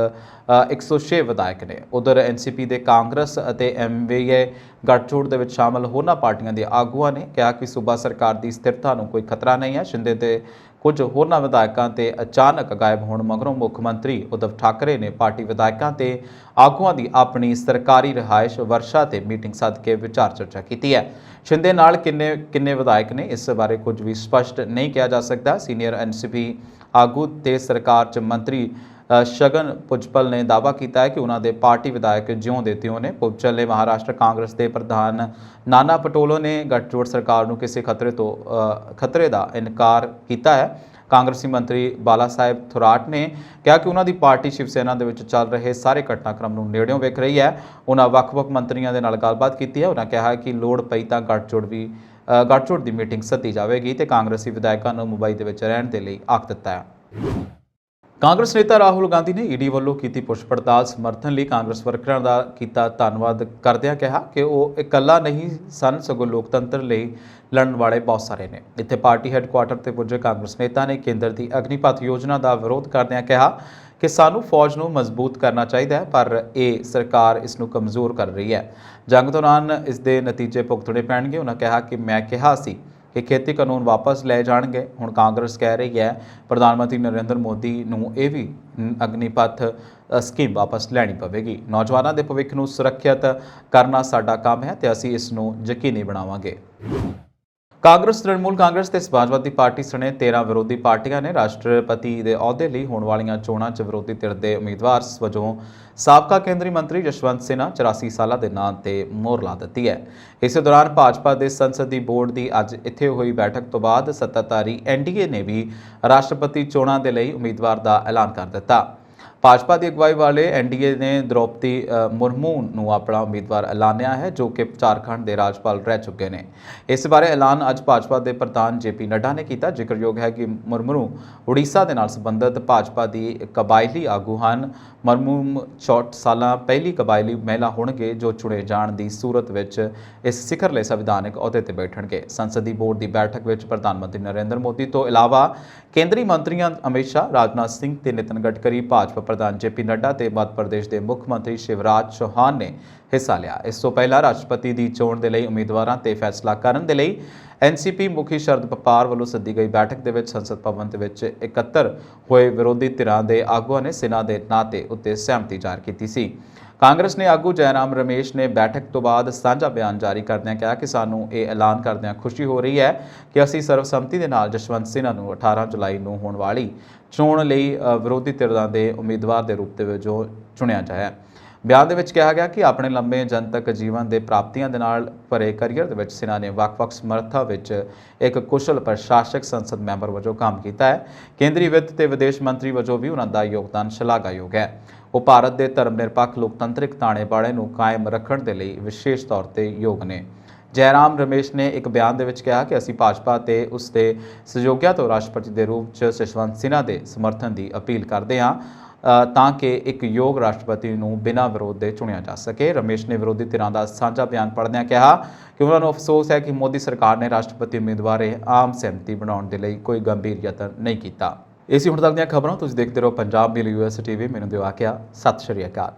Speaker 1: 106 ਵਿਧਾਇਕ ਨੇ। ਉਧਰ NCP ਦੇ ਕਾਂਗਰਸ ਅਤੇ MVA ਗੱਠਜੋੜ ਦੇ ਵਿੱਚ ਸ਼ਾਮਲ ਹੋਰਨਾਂ ਪਾਰਟੀਆਂ ਦੇ ਆਗੂਆਂ ਨੇ ਕਿਹਾ ਕਿ ਸੂਬਾ ਸਰਕਾਰ ਦੀ ਸਥਿਰਤਾ ਨੂੰ ਕੋਈ ਖਤਰਾ ਨਹੀਂ ਹੈ। ਸ਼ਿੰਦੇ ਤੇ ਕੁਝ ਹੋਰਨਾਂ ਵਿਧਾਇਕਾਂ ਤੇ ਅਚਾਨਕ ਗਾਇਬ ਹੋਣ ਮਗਰੋਂ ਮੁੱਖ ਮੰਤਰੀ ਉਦਵ ਠਾਕਰੇ ਨੇ ਪਾਰਟੀ ਵਿਧਾਇਕਾਂ ਤੇ ਆਗੂਆਂ ਦੀ ਆਪਣੀ ਸਰਕਾਰੀ ਰਿਹਾਇਸ਼ ਵਰਸ਼ਾ ਤੇ ਮੀਟਿੰਗ ਸੱਦ ਕੇ ਵਿਚਾਰ ਚਰਚਾ ਕੀਤੀ ਹੈ। ਸ਼ਿੰਦੇ ਨਾਲ ਕਿੰਨੇ ਵਿਧਾਇਕ ਨੇ ਇਸ ਬਾਰੇ ਕੁਝ ਵੀ ਸਪਸ਼ਟ ਨਹੀਂ ਕਿਹਾ ਜਾ ਸਕਦਾ। ਸੀਨੀਅਰ NCP ਆਗੂ ਤੇ ਸਰਕਾਰ 'ਚ ਮੰਤਰੀ ਸ਼ਗਨ ਭੁਜਪਲ ਨੇ ਦਾਅਵਾ ਕੀਤਾ ਹੈ ਕਿ ਉਹਨਾਂ ਦੇ ਪਾਰਟੀ ਵਿਧਾਇਕ ਜਿਉਂ ਦੇ ਤਿਉਂ ਨੇ। ਭੁਜਪਲ ਨੇ ਮਹਾਰਾਸ਼ਟਰ ਕਾਂਗਰਸ ਦੇ ਪ੍ਰਧਾਨ ਨਾਨਾ ਪਟੋਲੇ ਨੇ ਗੱਠਜੋੜ ਸਰਕਾਰ ਨੂੰ ਕਿਸੇ ਖਤਰੇ ਦਾ ਇਨਕਾਰ ਕੀਤਾ ਹੈ। ਕਾਂਗਰਸੀ ਮੰਤਰੀ ਬਾਲਾ ਸਾਹਿਬ ਥੋਰਾਟ ਨੇ ਕਿਹਾ ਕਿ ਉਹਨਾਂ ਦੀ ਪਾਰਟੀ ਸ਼ਿਵ ਸੈਨਾ ਦੇ ਵਿੱਚ ਚੱਲ ਰਹੇ ਸਾਰੇ ਘਟਨਾਕ੍ਰਮ ਨੂੰ ਨੇੜਿਓਂ ਵੇਖ ਰਹੀ ਹੈ। ਉਹਨਾਂ ਵੱਖ-ਵੱਖ ਮੰਤਰੀਆਂ ਦੇ ਨਾਲ ਗੱਲਬਾਤ ਕੀਤੀ ਹੈ। ਉਹਨਾਂ ਕਿਹਾ ਕਿ ਲੋੜ ਪਈ ਤਾਂ ਗੱਠਜੋੜ ਵੀ ਗੱਠਜੋੜ ਦੀ ਮੀਟਿੰਗ ਸੱਦੀ ਜਾਵੇਗੀ ਤੇ ਕਾਂਗਰਸੀ ਵਿਧਾਇਕਾਂ ਨੂੰ ਮੁੰਬਈ ਦੇ ਵਿੱਚ ਰਹਿਣ ਦੇ ਲਈ ਆਖ ਦਿੱਤਾ ਹੈ। ਕਾਂਗਰਸ ਨੇਤਾ ਰਾਹੁਲ ਗਾਂਧੀ ਨੇ ਈਡੀ ਵੱਲੋਂ ਕੀਤੀ ਪੁੱਛ ਪੜਤਾਲ ਸਮਰਥਨ ਲਈ ਕਾਂਗਰਸ ਵਰਕਰਾਂ ਦਾ ਕੀਤਾ ਧੰਨਵਾਦ ਕਰਦਿਆਂ ਕਿਹਾ ਕਿ ਉਹ ਇਕੱਲਾ ਨਹੀਂ ਸਨ, ਸਗੋਂ ਲੋਕਤੰਤਰ ਲਈ ਲੜਨ ਵਾਲੇ ਬਹੁਤ ਸਾਰੇ ਨੇ। ਇੱਥੇ ਪਾਰਟੀ ਹੈੱਡਕੁਆਰਟਰ ਤੇ ਪੁੱਜੇ ਕਾਂਗਰਸ ਨੇਤਾ ਨੇ ਕੇਂਦਰ ਦੀ ਅਗਨੀਪਥ ਯੋਜਨਾ ਦਾ ਵਿਰੋਧ ਕਰਦਿਆਂ ਕਿਹਾ ਕਿ ਸਾਨੂੰ ਫੌਜ ਨੂੰ ਮਜ਼ਬੂਤ ਕਰਨਾ ਚਾਹੀਦਾ ਹੈ, ਪਰ ਇਹ ਸਰਕਾਰ ਇਸ ਨੂੰ ਕਮਜ਼ੋਰ ਕਰ ਰਹੀ ਹੈ। ਜੰਗ ਦੌਰਾਨ ਇਸ ਦੇ ਨਤੀਜੇ ਭੁਗਤਣੇ ਪੈਣਗੇ। ਉਹਨਾਂ ਕਿਹਾ ਕਿ ਮੈਂ ਕਿਹਾ ਸੀ ਕਿ ਖੇਤੀ ਕਾਨੂੰਨ ਵਾਪਸ ਲੈ ਜਾਣਗੇ। ਹੁਣ ਕਾਂਗਰਸ ਕਹਿ ਰਹੀ ਹੈ ਪ੍ਰਧਾਨ ਮੰਤਰੀ ਨਰਿੰਦਰ ਮੋਦੀ ਨੂੰ ਇਹ ਵੀ ਅਗਨੀਪਥ ਸਕੀਮ ਵਾਪਸ ਲੈਣੀ ਪਵੇਗੀ। ਨੌਜਵਾਨਾਂ ਦੇ ਭਵਿੱਖ ਨੂੰ ਸੁਰੱਖਿਅਤ ਕਰਨਾ ਸਾਡਾ ਕੰਮ ਹੈ ਤੇ ਅਸੀਂ ਇਸ ਨੂੰ ਯਕੀਨੀ ਬਣਾਵਾਂਗੇ। ਕਾਂਗਰਸ, ਤ੍ਰਿਣਮੂਲ ਕਾਂਗਰਸ ਤੇ ਸਮਾਜਵਾਦੀ ਪਾਰਟੀ ਸਣੇ 13 ਵਿਰੋਧੀ ਪਾਰਟੀਆਂ ਨੇ ਰਾਸ਼ਟਰਪਤੀ ਦੇ ਅਹੁਦੇ ਲਈ ਹੋਣ ਵਾਲੀਆਂ ਚੋਣਾਂ 'ਚ ਵਿਰੋਧੀ ਧਿਰ ਦੇ ਉਮੀਦਵਾਰ ਵਜੋਂ ਸਾਬਕਾ ਕੇਂਦਰੀ ਮੰਤਰੀ ਜਸ਼ਵੰਤ ਸਿਨਹਾ 84 ਸਾਲਾਂ ਦੇ ਨਾਂ ਤੇ ਮੋਹਰ ਲਾ ਦਿੱਤੀ ਹੈ। ਇਸੇ ਦੌਰਾਨ ਭਾਜਪਾ ਦੇ ਸੰਸਦੀ ਬੋਰਡ ਦੀ ਅੱਜ ਇੱਥੇ ਹੋਈ ਬੈਠਕ ਤੋਂ ਬਾਅਦ ਸੱਤਾਧਾਰੀ ਐਨਡੀਏ ਨੇ ਵੀ ਰਾਸ਼ਟਰਪਤੀ ਚੋਣਾਂ ਦੇ ਲਈ ਉਮੀਦਵਾਰ ਦਾ ਐਲਾਨ ਕਰ ਦਿੱਤਾ। ਭਾਜਪਾ ਦੀ ਅਗਵਾਈ ਵਾਲੇ ਐਨਡੀਏ ਨੇ ਦ੍ਰੌਪਦੀ ਮੁਰਮੂ ਨੂੰ ਆਪਣਾ ਉਮੀਦਵਾਰ ਐਲਾਨਿਆ ਹੈ, ਜੋ ਕਿ ਝਾਰਖੰਡ ਦੇ ਰਾਜਪਾਲ ਰਹਿ ਚੁੱਕੇ ਨੇ। ਇਸ ਬਾਰੇ ਐਲਾਨ ਅੱਜ ਭਾਜਪਾ ਦੇ ਪ੍ਰਧਾਨ ਜੇਪੀ ਨੱਡਾ ਨੇ ਕੀਤਾ। ਜ਼ਿਕਰਯੋਗ ਹੈ ਕਿ ਮੁਰਮੂ ਉੜੀਸਾ ਦੇ ਨਾਲ ਸੰਬੰਧਿਤ ਭਾਜਪਾ ਦੀ ਕਬਾਇਲੀ ਆਗੂ ਹਨ। ਮੁਰਮੂ 64 ਸਾਲਾਂ ਪਹਿਲੀ ਕਬਾਇਲੀ ਮਹਿਲਾ ਹੋਣਗੇ ਜੋ ਚੁਣੇ ਜਾਣ ਦੀ ਸੂਰਤ ਵਿੱਚ ਇਸ ਸਿਖਰਲੇ ਸੰਵਿਧਾਨਕ ਅਹੁਦੇ ਤੇ ਬੈਠਣਗੇ। ਸੰਸਦੀ ਬੋਰਡ ਦੀ ਬੈਠਕ ਵਿੱਚ ਪ੍ਰਧਾਨ ਮੰਤਰੀ ਨਰਿੰਦਰ ਮੋਦੀ ਤੋਂ ਇਲਾਵਾ ਕੇਂਦਰੀ ਮੰਤਰੀਆਂ ਅਮਿਤ ਸ਼ਾਹ, ਰਾਜਨਾਥ ਸਿੰਘ ਤੇ ਨਿਤਨ ਗਡਕਰੀ, ਭਾਜਪਾ ਪ੍ਰਧਾਨ ਜੇਪੀ ਨੱਡਾ ਤੇ ਮੱਧ ਪ੍ਰਦੇਸ਼ ਦੇ ਮੁੱਖ ਮੰਤਰੀ ਸ਼ਿਵਰਾਜ ਚੌਹਾਨ ਨੇ ਹਿੱਸਾ ਲਿਆ। ਇਸ ਤੋਂ ਪਹਿਲਾਂ ਰਾਸ਼ਟਰਪਤੀ ਦੀ ਚੋਣ ਦੇ ਲਈ ਉਮੀਦਵਾਰਾਂ ਤੇ ਫੈਸਲਾ ਕਰਨ ਦੇ ਲਈ ਐਨਸੀਪੀ ਮੁਖੀ ਸ਼ਰਦ ਪਵਾਰ ਵੱਲੋਂ ਸੱਦੀ ਗਈ ਬੈਠਕ ਦੇ ਵਿੱਚ ਸੰਸਦ ਭਵਨ ਦੇ ਵਿੱਚ ਇਕੱਤਰ ਹੋਏ ਵਿਰੋਧੀ ਧਿਰਾਂ ਦੇ ਆਗੂਆਂ ਨੇ ਸਿਨਹਾ ਦੇ ਨਾਂ ਤੇ ਉੱਤੇ ਸਹਿਮਤੀ ਜ਼ਾਹਰ ਕੀਤੀ ਸੀ। ਕਾਂਗਰਸ ਨੇ ਆਗੂ ਜੈਰਾਮ ਰਮੇਸ਼ ਨੇ ਬੈਠਕ ਤੋਂ ਬਾਅਦ ਸਾਂਝਾ ਬਿਆਨ ਜਾਰੀ ਕਰਦਿਆਂ ਕਿਹਾ ਕਿ ਸਾਨੂੰ ਇਹ ਐਲਾਨ ਕਰਦਿਆਂ ਖੁਸ਼ੀ ਹੋ ਰਹੀ ਹੈ ਕਿ ਅਸੀਂ ਸਰਵਸੰਮਤੀ ਦੇ ਨਾਲ ਜਸ਼ਵੰਤ ਸਿਨਹਾ ਨੂੰ 18 ਜੁਲਾਈ ਨੂੰ ਹੋਣ ਵਾਲੀ ਚੋਣ ਲਈ ਵਿਰੋਧੀ ਧਿਰਾਂ ਦੇ ਉਮੀਦਵਾਰ ਦੇ ਰੂਪ ਦੇ ਵਿੱਚ ਚੁਣਿਆ ਜਾਇਆ। ਬਿਆਨ ਦੇ ਵਿੱਚ ਕਿਹਾ ਗਿਆ ਕਿ ਆਪਣੇ ਲੰਬੇ ਜਨਤਕ ਜੀਵਨ ਦੇ ਪ੍ਰਾਪਤੀਆਂ ਦੇ ਨਾਲ ਭਰੇ ਕਰੀਅਰ ਦੇ ਵਿੱਚ ਸਿਨਹਾ ਨੇ ਵੱਖ-ਵੱਖ ਸਮਰੱਥਾ ਵਿੱਚ ਇੱਕ ਕੁਸ਼ਲ ਪ੍ਰਸ਼ਾਸਕ ਸੰਸਦ ਮੈਂਬਰ ਵਜੋਂ ਕੰਮ ਕੀਤਾ ਹੈ। ਕੇਂਦਰੀ ਵਿੱਤ ਤੇ ਵਿਦੇਸ਼ ਮੰਤਰੀ ਵਜੋਂ ਵੀ ਉਹਨਾਂ ਦਾ ਯੋਗਦਾਨ ਸ਼ਲਾਘਾਯੋਗ ਹੈ। ਉਹ ਭਾਰਤ ਦੇ ਧਰਮ ਨਿਰਪੱਖ ਲੋਕਤੰਤਰਿਕ ਤਾਣੇ ਬਾਣੇ ਨੂੰ ਕਾਇਮ ਰੱਖਣ ਦੇ ਲਈ ਵਿਸ਼ੇਸ਼ ਤੌਰ ਤੇ ਯੋਗ ਨੇ। ਜੈਰਾਮ ਰਮੇਸ਼ ਨੇ ਇੱਕ ਬਿਆਨ ਦੇ ਵਿੱਚ ਕਿਹਾ ਕਿ ਅਸੀਂ ਭਾਜਪਾ ਤੇ ਉਸ ਦੇ ਸਹਿਯੋਗੀਆਂ ਤੋਂ ਰਾਸ਼ਟਰਪਤੀ ਦੇ ਰੂਪ 'ਚ ਜਸ਼ਵੰਤ ਸਿਨਹਾ ਦੇ ਸਮਰਥਨ ਦੀ ਅਪੀਲ ਕਰਦੇ ਹਾਂ ਤਾਂ ਕਿ ਇੱਕ ਯੋਗ ਰਾਸ਼ਟਰਪਤੀ ਨੂੰ ਬਿਨਾਂ ਵਿਰੋਧ ਦੇ ਚੁਣਿਆ ਜਾ ਸਕੇ। ਰਮੇਸ਼ ਨੇ ਵਿਰੋਧੀ ਧਿਰਾਂ ਦਾ ਸਾਂਝਾ ਬਿਆਨ ਪੜ੍ਹਦਿਆਂ ਕਿਹਾ ਕਿ ਉਹਨਾਂ ਨੂੰ ਅਫਸੋਸ ਹੈ ਕਿ ਮੋਦੀ ਸਰਕਾਰ ਨੇ ਰਾਸ਼ਟਰਪਤੀ ਉਮੀਦਵਾਰ ਆਮ ਸਹਿਮਤੀ ਬਣਾਉਣ ਦੇ ਲਈ ਕੋਈ ਗੰਭੀਰ ਯਤਨ ਨਹੀਂ ਕੀਤਾ। ਇਹ ਸੀ ਹੁਣ ਤੱਕ ਦੀਆਂ ਖਬਰਾਂ। ਤੁਸੀਂ ਦੇਖਦੇ ਰਹੋ ਪੰਜਾਬ ਮੇਲ ਯੂਐਸ ਟੀਵੀ। ਮੈਨੂੰ ਦਿਓ ਆਖਿਆ, ਸਤਿ ਸ਼੍ਰੀ ਅਕਾਲ।